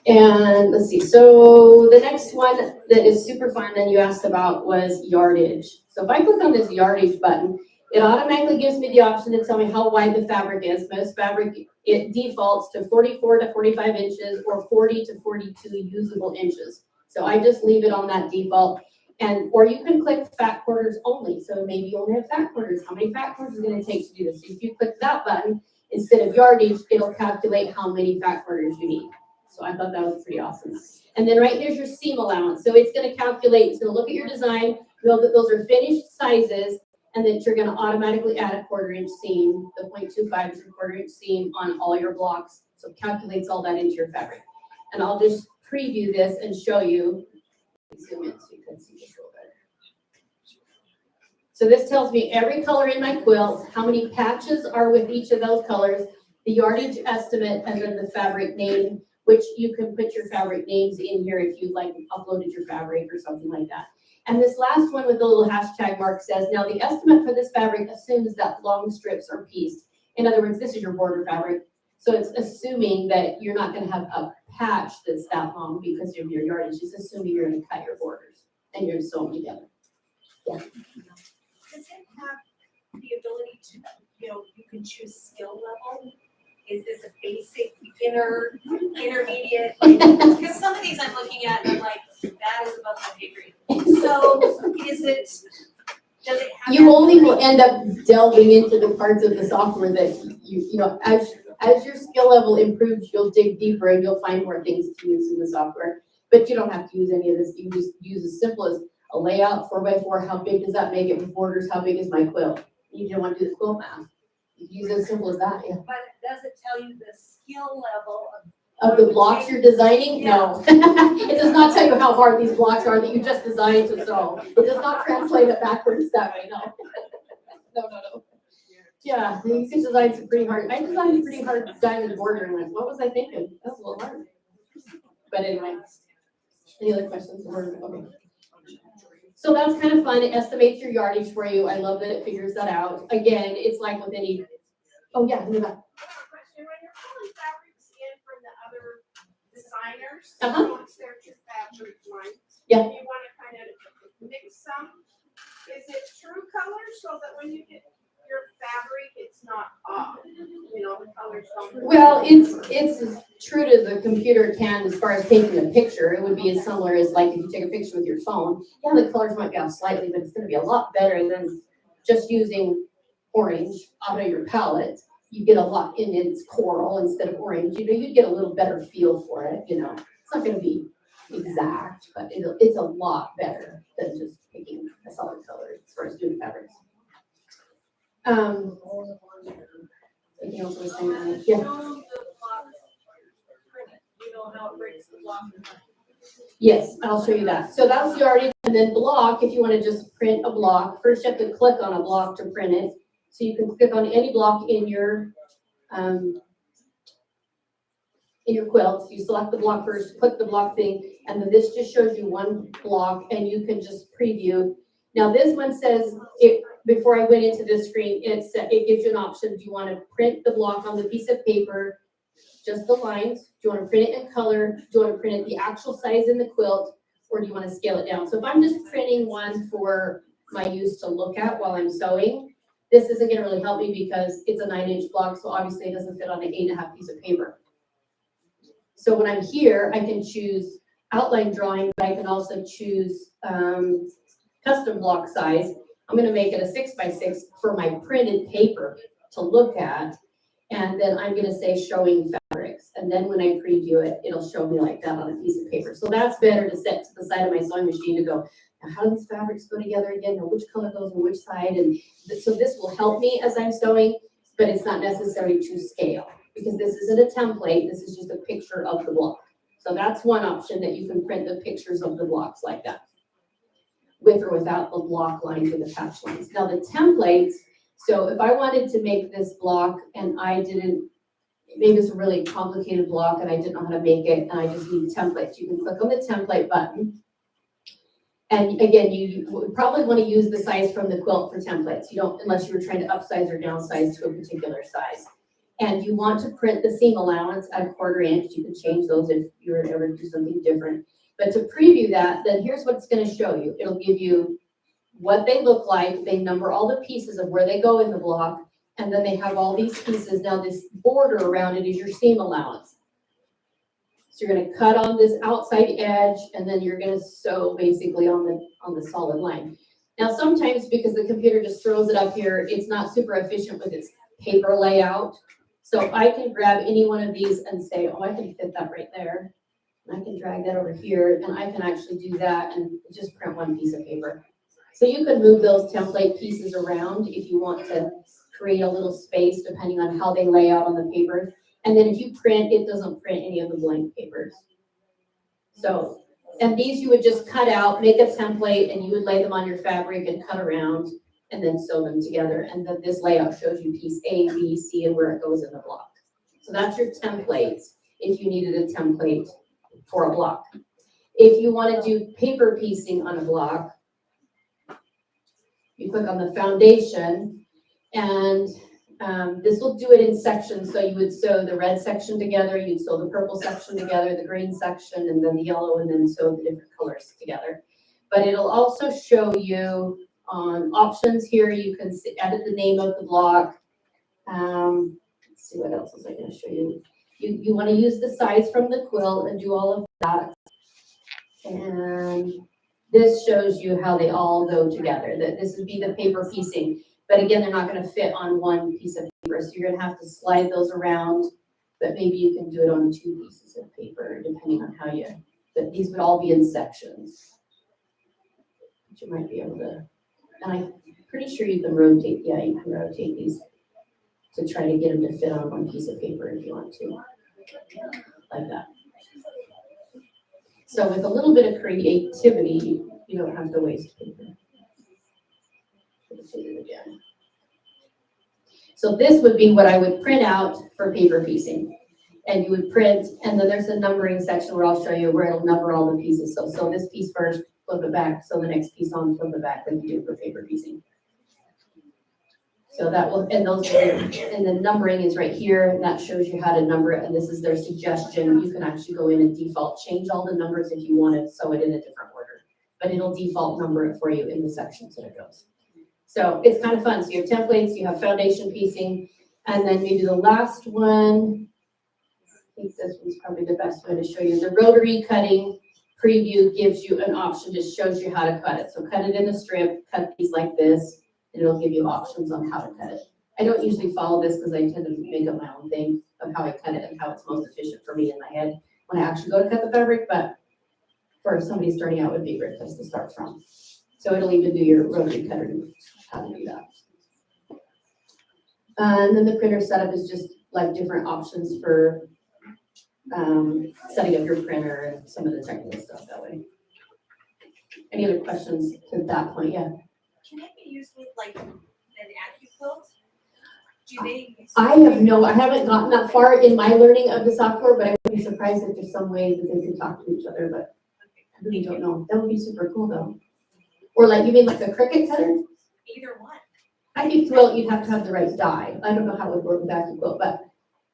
And let's see, so the next one that is super fun that you asked about was yardage. So if I click on this yardage button, it automatically gives me the option to tell me how wide the fabric is. Most fabric, it defaults to 44 to 45 inches or 40 to 42 usable inches. So I just leave it on that default. Or you can click fat quarters only. So maybe you only have fat quarters. How many fat quarters is it going to take to do this? So if you click that button, instead of yardage, it'll calculate how many fat quarters you need. So I thought that was pretty awesome. And then right here's your seam allowance. So it's going to calculate, it's going to look at your design, know that those are finished sizes, and that you're going to automatically add a 1/4 inch seam. The 0.25 is a 1/4 inch seam on all your blocks. So it calculates all that into your fabric. And I'll just preview this and show you. Zoom in so you can see this a little better. So this tells me every color in my quilt, how many patches are with each of those colors, the yardage estimate, and then the fabric name, which you can put your fabric names in here if you like uploaded your fabric or something like that. And this last one with the little hashtag mark says, now the estimate for this fabric assumes that long strips are pieced. In other words, this is your border fabric. So it's assuming that you're not going to have a patch that's that long because of your yardage. It's assuming you're going to cut your borders and you're going to sew them together. Yeah. Does it have the ability to, you can choose skill level? Is this a basic, beginner, intermediate? Because some of these I'm looking at and I'm like, that is above my pay grade. So does it have? You only will end up delving into the parts of the software that as your skill level improves, you'll dig deeper and you'll find more things to use in the software. But you don't have to use any of this. You just use as simple as a layout 4x4. How big does that make it with borders? How big is my quilt? You don't want to do the quilt math. You use it as simple as that, yeah. But does it tell you the skill level Of the blocks you're designing? No. It does not tell you how hard these blocks are that you just designed to sew. It does not translate it backwards that way, no. No. Yeah, you can design some pretty hard. I designed a pretty hard diamond border and went, what was I thinking? That's a little hard. But anyway, Any other questions? Okay. So that's kind of fun. It estimates your yardage for you. I love that it figures that out. Again, it's like with any, oh yeah, do that. Question, when you're pulling fabrics in from the other designers, Uh-huh. once they're two fabric lines. Yeah. And you wanna kind of mix some, is it true color so that when you get your fabric, it's not off? You know, the colors don't. Well, it's as true to the computer can as far as taking a picture. It would be as similar as like if you take a picture with your phone. Yeah, the colors might be off slightly, but it's gonna be a lot better than just using orange out of your palette. You get a lot in its coral instead of orange. You know, you get a little better feel for it, you know. It's not gonna be exact, but it's a lot better than just picking a solid color as far as doing fabrics. Anything else I was saying? Yeah. You know the block print, you know how it breaks the block. Yes, I'll show you that. So that's the yardage, and then block, if you want to just print a block, first you have to click on a block to print it. So you can click on any block in your quilt. You select the block first, click the block thing, and then this just shows you one block, and you can just preview. Now this one says, before I went into this screen, it gives you an option. Do you want to print the block on the piece of paper, just the lines? Do you want to print it in color? Do you want to print it the actual size in the quilt? Or do you want to scale it down? So if I'm just printing one for my use to look at while I'm sewing, this isn't going to really help me because it's a 9-inch block, so obviously it doesn't fit on an 8.5 piece of paper. So when I'm here, I can choose outline drawing, but I can also choose custom block size. I'm going to make it a 6x6 for my printed paper to look at. And then I'm going to say showing fabrics. And then when I preview it, it'll show me like that on a piece of paper. So that's better to set to the side of my sewing machine to go, now how do these fabrics go together again? Now which color goes on which side? And so this will help me as I'm sewing, but it's not necessary to scale because this isn't a template. This is just a picture of the block. So that's one option, that you can print the pictures of the blocks like that, with or without the block lines or the patch lines. Now the templates, so if I wanted to make this block and I didn't, maybe it's a really complicated block and I didn't know how to make it and I just need templates, you can click on the template button. And again, you would probably want to use the size from the quilt for templates. You don't, unless you were trying to upsize or downsize to a particular size. And you want to print the seam allowance at 1/4 inch. You can change those if you were to ever do something different. But to preview that, then here's what it's going to show you. It'll give you what they look like. They number all the pieces of where they go in the block. And then they have all these pieces. Now this border around it is your seam allowance. So you're going to cut on this outside edge and then you're going to sew basically on the solid line. Now sometimes because the computer just throws it up here, it's not super efficient with its paper layout. So I can grab any one of these and say, oh, I can fit that right there. And I can drag that over here and I can actually do that and just print one piece of paper. So you can move those template pieces around if you want to create a little space depending on how they lay out on the paper. And then if you print, it doesn't print any of the blank papers. So, and these you would just cut out, make a template, and you would lay them on your fabric and cut around and then sew them together. And then this layout shows you piece A, B, C, and where it goes in the block. So that's your templates if you needed a template for a block. If you want to do paper piecing on a block, you click on the foundation and this will do it in sections. So you would sew the red section together, you'd sew the purple section together, the green section, and then the yellow, and then sew the different colors together. But it'll also show you on options here, you can edit the name of the block. Let's see, what else was I going to show you? You want to use the size from the quilt and do all of that. And this shows you how they all go together. That this would be the paper piecing. But again, they're not going to fit on one piece of paper. So you're going to have to slide those around. But maybe you can do it on 2 pieces of paper, depending on how you, but these would all be in sections. But you might be able to, and I'm pretty sure you can rotate, yeah, you can rotate these to try to get them to fit on one piece of paper if you want to, like that. So with a little bit of creativity, you don't have to waste paper. Let's see it again. So this would be what I would print out for paper piecing. and you would print, and then there's a numbering section where I'll show you where it'll number all the pieces. So this piece first, flip it back, so the next piece on, flip it back, like you do for paper piecing. So that will, and those, and the numbering is right here, and that shows you how to number it, and this is their suggestion. You can actually go in and default, change all the numbers if you want to sew it in a different order, but it'll default number it for you in the sections that it goes. So it's kind of fun. So you have templates, you have foundation piecing, and then maybe the last one, I think this one's probably the best one to show you. The rotary cutting preview gives you an option, just shows you how to cut it. So cut it in a strip, cut these like this, and it'll give you options on how to cut it. I don't usually follow this because I tend to make up my own thing of how I cut it and how it's most efficient for me in my head when I actually go to cut the fabric, but for somebody starting out, it would be a great place to start from. So it'll even do your rotary cutter, how to do that. And then the printer setup is just like different options for setting up your printer and some of the technical stuff that way. Any other questions to that point? Yeah. Can it be used with like an AccuQuilt? Do they? I haven't gotten that far in my learning of the software, but I would be surprised if there's some way that they can talk to each other, but I really don't know. That would be super cool though. Or like, you mean like the Cricut cutter? Either one. AccuQuilt, you'd have to have the right die. I don't know how it would work with AccuQuilt, but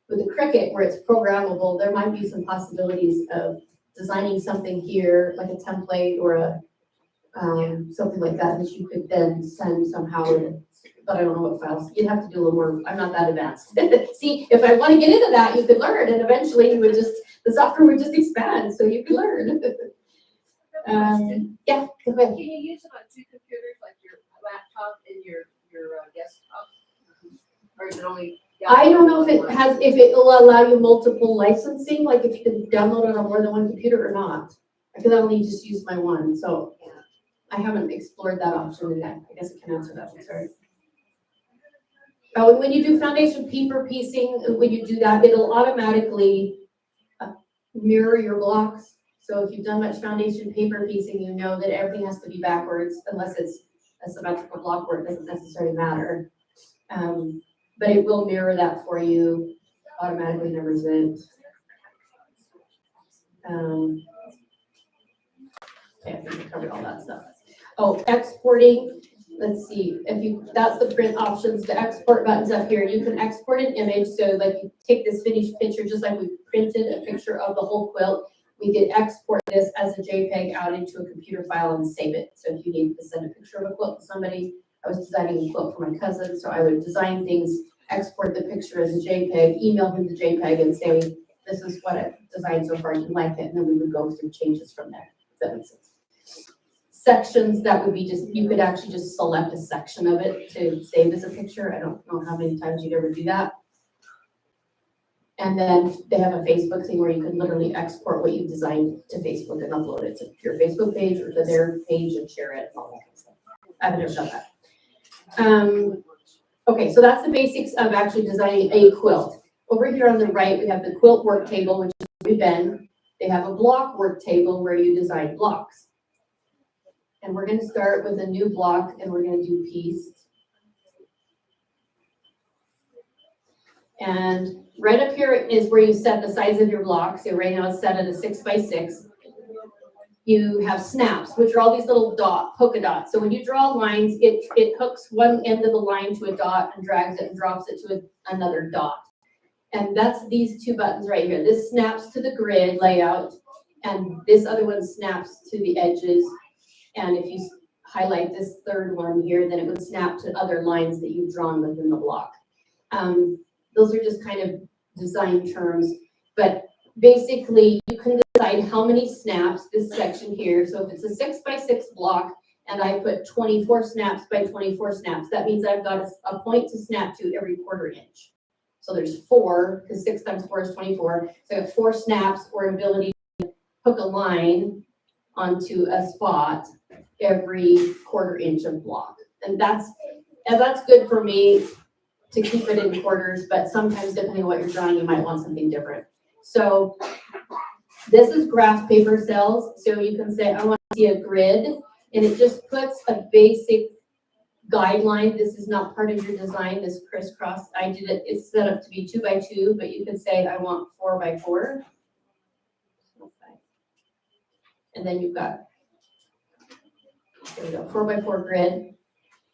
with the Cricut, where it's programmable, there might be some possibilities of designing something here, like a template or a something like that you could then send somehow. But I don't know what files. You'd have to do a little more. I'm not that advanced. See, if I want to get into that, you could learn, and eventually you would just, the software would just expand, so you could learn. Yeah, go ahead. Can you use it on two computers, like your laptop and your desktop? Or is it only? I don't know if it will allow you multiple licensing, like if you can download it on more than one computer or not. Because I only just used my one, so I haven't explored that option yet. I guess I can answer that one, sorry. Oh, and when you do foundation paper piecing, when you do that, it'll automatically mirror your blocks. So if you've done much foundation paper piecing, you know that everything has to be backwards unless it's a symmetrical block where it doesn't necessarily matter. But it will mirror that for you, automatically numbers it. Okay, I think we covered all that stuff. Oh, exporting. Let's see, that's the print options, the export buttons up here. You can export an image. So like you take this finished picture, just like we printed a picture of the whole quilt, we could export this as a JPEG out into a computer file and save it. So if you need to send a picture of a quilt to somebody, I was designing a quilt for my cousin, so I would design things, export the picture as a JPEG, email him the JPEG and say, this is what I've designed so far, you like it, and then we would go through changes from there. If that makes sense. Sections, that would be just, you could actually just select a section of it to save as a picture. I don't know how many times you'd ever do that. And then they have a Facebook thing where you can literally export what you've designed to Facebook and upload it to your Facebook page or to their page and share it and all that kind of stuff. I've never done that. Okay, so that's the basics of actually designing a quilt. Over here on the right, we have the quilt work table, which is where we've been. They have a block work table where you design blocks. And we're going to start with a new block and we're going to do pieced. And right up here is where you set the size of your block. So right now it's set at a 6x6. You have snaps, which are all these little polka dots. So when you draw lines, it hooks one end of the line to a dot and drags it and drops it to another dot. And that's these two buttons right here. This snaps to the grid layout, and this other one snaps to the edges. And if you highlight this third one here, then it would snap to other lines that you've drawn within the block. Those are just kind of design terms, but basically you can decide how many snaps this section here. So if it's a 6x6 block and I put 24 snaps by 24 snaps, that means I've got a point to snap to every quarter inch. So there's 4, because 6 times 4 is 24. So I have 4 snaps or an ability to hook a line onto a spot every quarter inch of block. And that's good for me to keep it in quarters, but sometimes depending on what you're drawing, you might want something different. So this is graph paper cells. So you can say, I want to see a grid, and it just puts a basic guideline. This is not part of your design, this crisscross. I did it, it's set up to be 2 by 2, but you could say I want 4 by 4. And then you've got, there we go, 4 by 4 grid.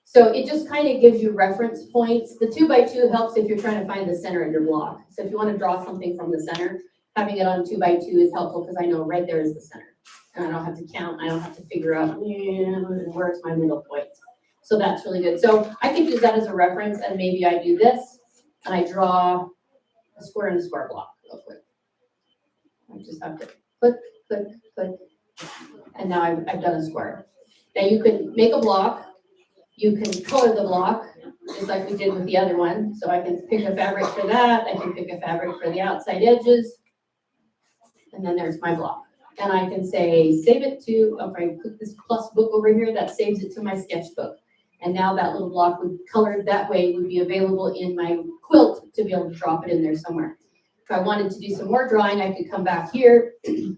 So it just kind of gives you reference points. The 2 by 2 helps if you're trying to find the center of your block. So if you want to draw something from the center, having it on 2 by 2 is helpful because I know right there is the center. And I don't have to count, I don't have to figure out, where's my middle point. So that's really good. So I could use that as a reference, and maybe I do this, and I draw a square and a square block real quick. I just have to click, click, click, and now I've done a square. Now you can make a block, you can color the block, just like we did with the other one. So I can pick a fabric for that, I can pick a fabric for the outside edges, and then there's my block. And I can say, save it to, if I click this plus book over here, that saves it to my sketchbook. And now that little block would colored that way would be available in my quilt to be able to drop it in there somewhere. If I wanted to do some more drawing, I could come back here. I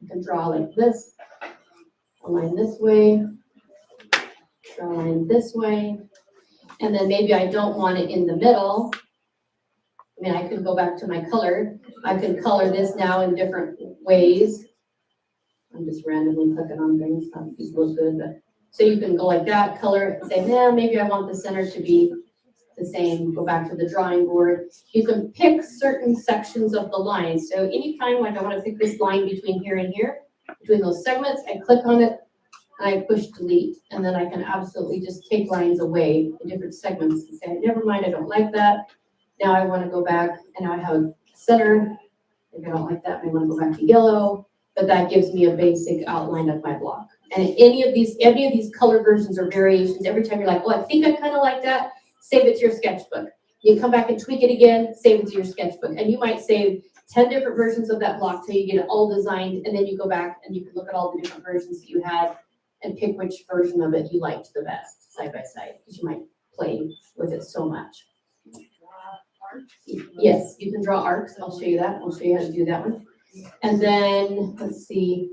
can draw like this, a line this way, draw a line this way. And then maybe I don't want it in the middle. I mean, I can go back to my color. I can color this now in different ways. I'm just randomly clicking on things, these look good, but so you can go like that, color it, and say, yeah, maybe I want the center to be the same, go back to the drawing board. You can pick certain sections of the line. So anytime, like I want to pick this line between here and here, between those segments, I click on it, and I push delete, and then I can absolutely just take lines away in different segments and say, never mind, I don't like that. Now I want to go back, and now I have a center. If I don't like that, I want to go back to yellow, but that gives me a basic outline of my block. And any of these color versions or variations, every time you're like, oh, I think I kind of like that, save it to your sketchbook. You come back and tweak it again, save it to your sketchbook. And you might save 10 different versions of that block till you get it all designed, and then you go back and you can look at all the different versions that you had and pick which version of it you liked the best, side by side, because you might play with it so much. Yes, you can draw arcs. I'll show you that. I'll show you how to do that one. And then, let's see.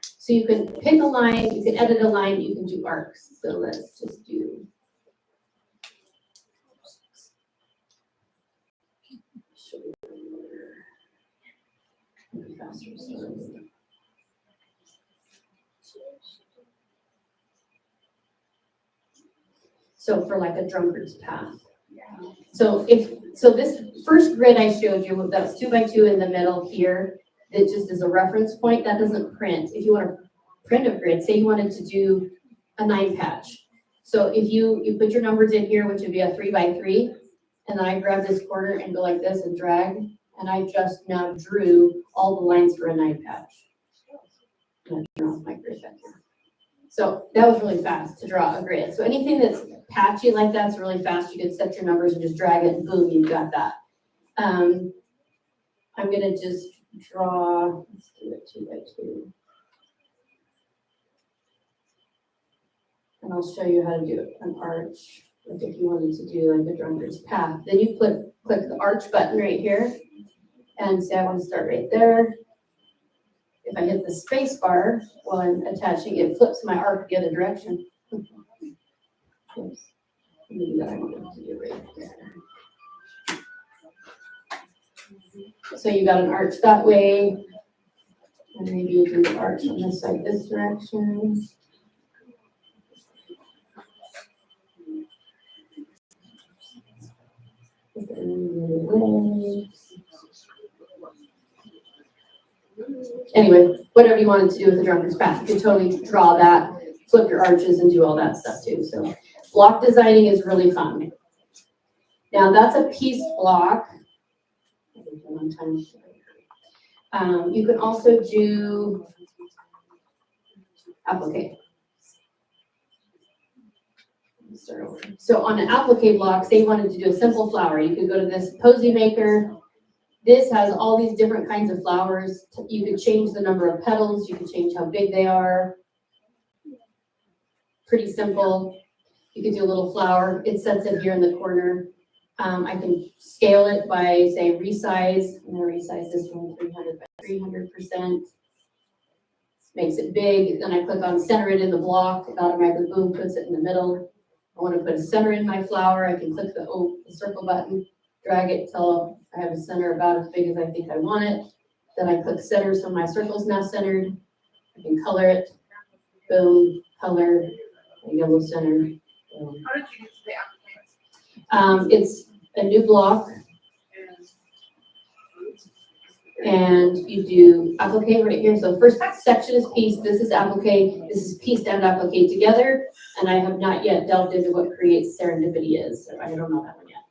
So you can pick a line, you can edit a line, you can do arcs. So let's just do. Show you faster, sorry. So for like a drunkard's path. So this first grid I showed you, that's 2 by 2 in the middle here, that just is a reference point, that doesn't print. If you want to print a grid, say you wanted to do a 9 patch. So if you put your numbers in here, which would be a 3 by 3, and then I grab this corner and go like this and drag, and I just now drew all the lines for a 9 patch. And I turn off my grid back here. So that was really fast to draw a grid. So anything that's patchy like that's really fast. You can set your numbers and just drag it and boom, you've got that. I'm gonna just draw, let's do it 2 by 2. And I'll show you how to do an arch. Like if you wanted to do like a drunkard's path, then you click the arch button right here and say I want to start right there. If I hit the space bar while I'm attaching, it flips my arc the other direction. Oops. Maybe that I wanted to do right there. So you got an arch that way, and maybe you can do arch on this side this direction. Anyway, whatever you wanted to do with the drunkard's path, you could totally draw that, flip your arches, and do all that stuff too. So block designing is really fun. Now that's a piece block. You can also do applique. So on an applique block, say you wanted to do a simple flower, you could go to this Posy Maker. This has all these different kinds of flowers. You could change the number of petals. You could change how big they are. Pretty simple. You could do a little flower. It sets it here in the corner. I can scale it by, say, resize. I'm going to resize this one 300 by 300%. makes it big, then I click on center it in the block, it automatically boom, puts it in the middle. I wanna put a center in my flower, I can click the circle button, drag it till I have a center about as big as I think I want it. Then I click center, so my circle's now centered. I can color it, boom, color, a yellow center. Boom. How did you get to the applicants? It's a new block, and you do applique right here. So first section is piece, this is applique, this is pieced and applique together. And I have not yet delved into what creates serendipity is, so I don't know that one yet.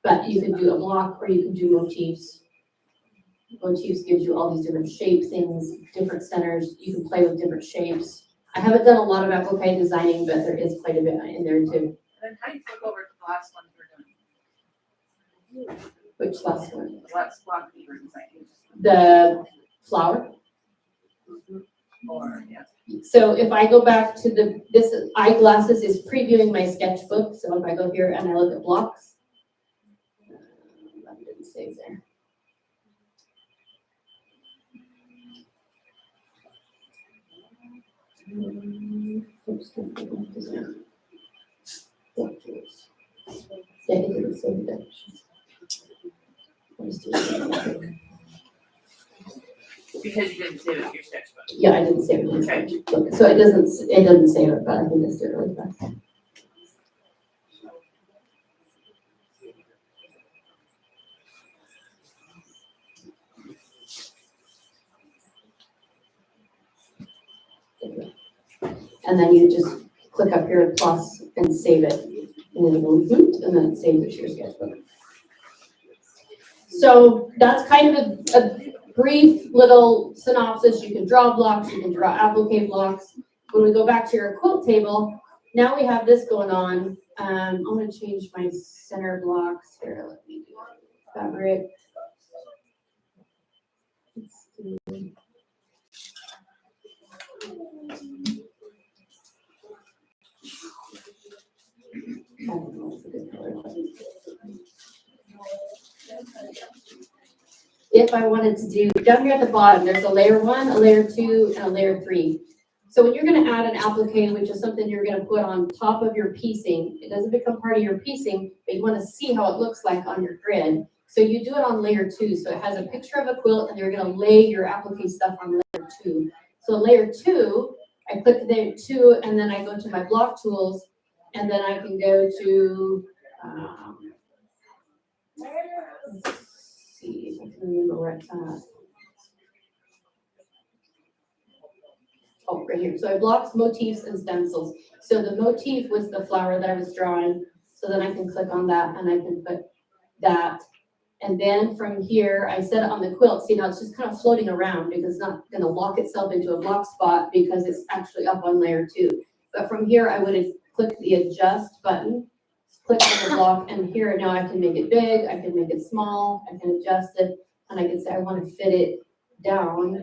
But you can do a block or you can do motifs. Motifs gives you all these different shape things, different centers. You can play with different shapes. I haven't done a lot of applique designing, but there is quite a bit in there too. Then how do you flip over to the last one you were doing? Which last one? The last block that you were designing? The flower. Or, yeah. So if I go back to this eyeglasses is previewing my sketchbook. So if I go here and I look at blocks, that didn't save there. Yeah, it didn't save that. Because you didn't save it to your sketchbook. Yeah, I didn't save it. in the Okay. sketchbook. So it doesn't save it, but I can just do it really fast. And then you just click up here plus and save it. And then it'll boot, and then it saves it to your sketchbook. So that's kind of a brief little synopsis. You can draw blocks, you can draw applique blocks. When we go back to your quilt table, now we have this going on. I'm gonna change my center blocks here. Let me do fabric. Let's do- I don't know what's a good color. If I wanted to do, down here at the bottom, there's a layer 1, a layer 2, and a layer 3. So when you're gonna add an applique, which is something you're gonna put on top of your piecing, it doesn't become part of your piecing, but you wanna see how it looks like on your grid. So you do it on layer 2. So it has a picture of a quilt and you're gonna lay your applique stuff on layer 2. So layer 2, I click layer 2 and then I go to my block tools and then I can go to, let's see if I can remember where it's at. Oh, right here. So I blocked motifs and stencils. So the motif was the flower that I was drawing. So then I can click on that and I can put that. And then from here, I set it on the quilt. See, now it's just kind of floating around because it's not going to lock itself into a block spot because it's actually up on layer 2. But from here, I would have clicked the adjust button, click on the block, and here now I can make it big, I can make it small, I can adjust it, and I can say I want to fit it down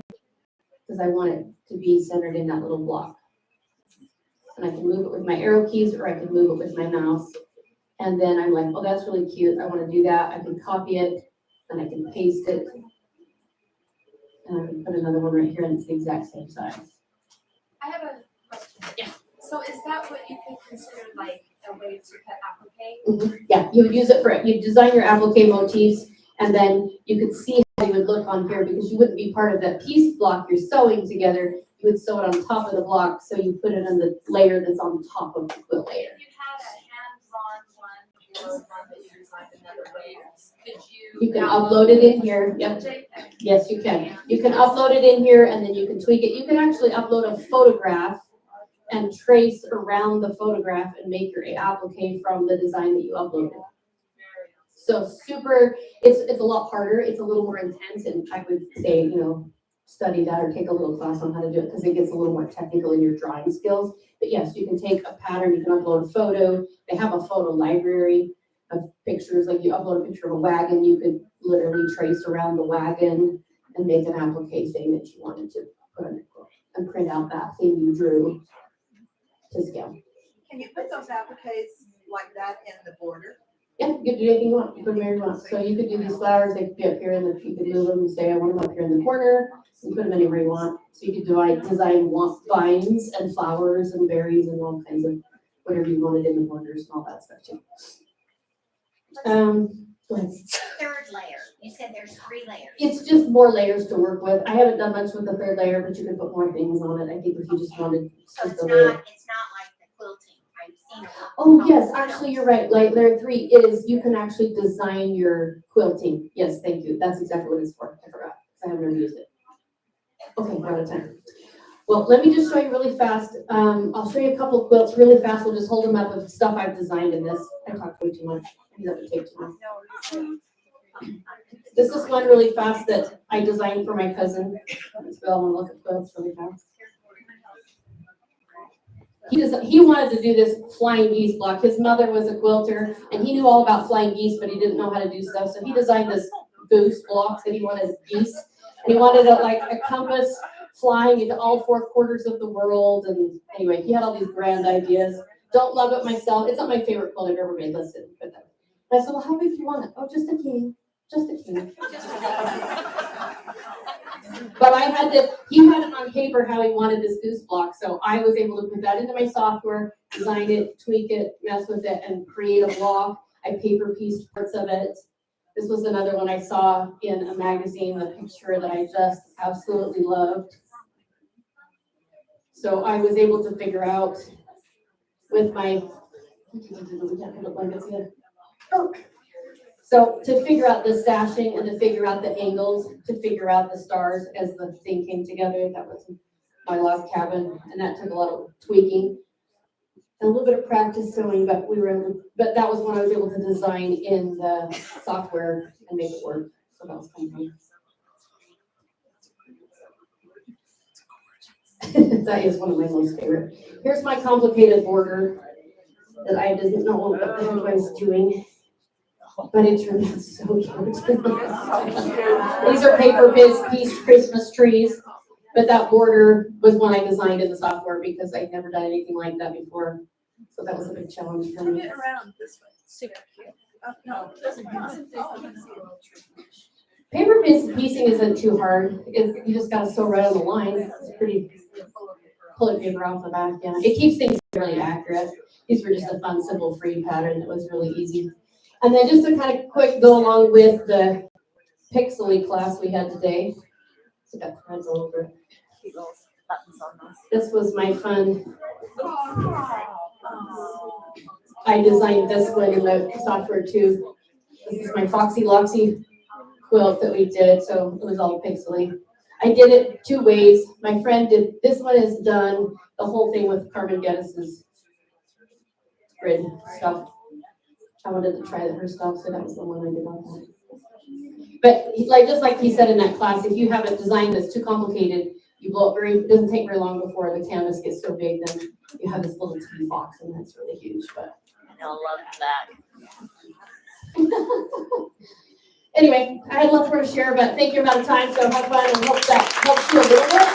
because I want it to be centered in that little block. And I can move it with my arrow keys or I can move it with my mouse. And then I'm like, oh, that's really cute. I want to do that. I can copy it and I can paste it. And I can put another one right here and it's the exact same size. I have a question. Yeah. So is that what you could consider like a way to cut applique? Yeah, you would use it for, you design your applique motifs and then you could see how you would look on here because you wouldn't be part of that piece block you're sewing together. You would sew it on top of the block, so you put it in the layer that's on top of the quilt layer. If you had a hands-on one or one that you designed another way, could you? You can upload it in here, yep. JPEG? Yes, you can. You can upload it in here and then you can tweak it. You can actually upload a photograph and trace around the photograph and make your applique from the design that you uploaded. So super, it's a lot harder. It's a little more intense and I would say, study that or take a little class on how to do it because it gets a little more technical in your drawing skills. But yes, you can take a pattern, you can upload a photo. They have a photo library of pictures, like you upload a picture of a wagon, you could literally trace around the wagon and make an applique thing that you wanted to put on your quilt and print out that thing you drew to scale. Can you put those appliques like that in the border? Yeah, you could do anything you want, you put them wherever you want. So you could do these flowers, they could be up here and you could move them and say, I want them up here in the corner. You put them anywhere you want. So you could do like design vines and flowers and berries and all kinds of whatever you wanted in the borders and all that stuff too. Go ahead. Third layer, you said there's 3 layers. It's just more layers to work with. I haven't done much with the third layer, but you can put more things on it. I think if you just wanted So just it's a not, layer. it's not like the quilting, I've seen it. Oh, yes, actually, you're right. Like layer 3 is you can actually design your quilting. Yes, thank you. That's exactly what it's for. I forgot. 'Cause I haven't ever used it. Okay, we're out of time. Well, let me just show you really fast. I'll show you a couple of quilts really fast. We'll just hold them up with stuff I've designed in this. I talked way too much. Maybe that would take too long. This is one really fast that I designed for my cousin. Let's go and look at quilts really fast. He wanted to do this flying geese block. His mother was a quilter and he knew all about flying geese, but he didn't know how to do stuff. So he designed this goose block that he wanted geese. And he wanted it like a compass flying into all 4 quarters of the world. And anyway, he had all these grand ideas. Don't love it myself. It's not my favorite quilt I've ever made. Listen, put that. And I said, well, how big do you want it? Oh, just a king. Just a king. But he had it on paper how he wanted this goose block. So I was able to put that into my software, design it, tweak it, mess with it, and create a block. I paper pieced parts of it. This was another one I saw in a magazine, the picture that I just absolutely loved. So I was able to figure out with my, we can't put blankets in. So to figure out the sashing and to figure out the angles, to figure out the stars as the thing came together, that was my log cabin, and that took a lot of tweaking. And a little bit of practice sewing, but but that was when I was able to design in the software and make it work. So that was kind of fun. That is one of my most favorite. Here's my complicated border that I didn't know what the heck I was doing. But it turned out so cute. These are paper piece Christmas trees, but that border was one I designed in the software because I'd never done anything like that before. So that was a big challenge for me. around this way. Super cute. No, this one. Paper piecing isn't too hard. You just gotta sew right on the line. It's pretty, pull the paper off the back, yeah. It keeps things really accurate. These were just a fun, simple, free pattern that was really easy. And then just to kind of quick go along with the Pixely class we had today. So got threads all over it. Cute little buttons on those. This was my fun. I designed this one in the software too. This is my Foxy Loxy quilt that we did, so it was all pixely. I did it 2 ways. My friend did, this one is done, the whole thing with Carmen Geddes' grid stuff. I wanted to try her stuff, so that was the one I did on that. But just like he said in that class, if you have a design that's too complicated, you blow it it doesn't take very long before the canvas gets so big, then you have this little tea box and that's really huge, but. They'll love that. Anyway, I had lots more to share, but thank you for the time, so have fun and hope that helps you a little bit.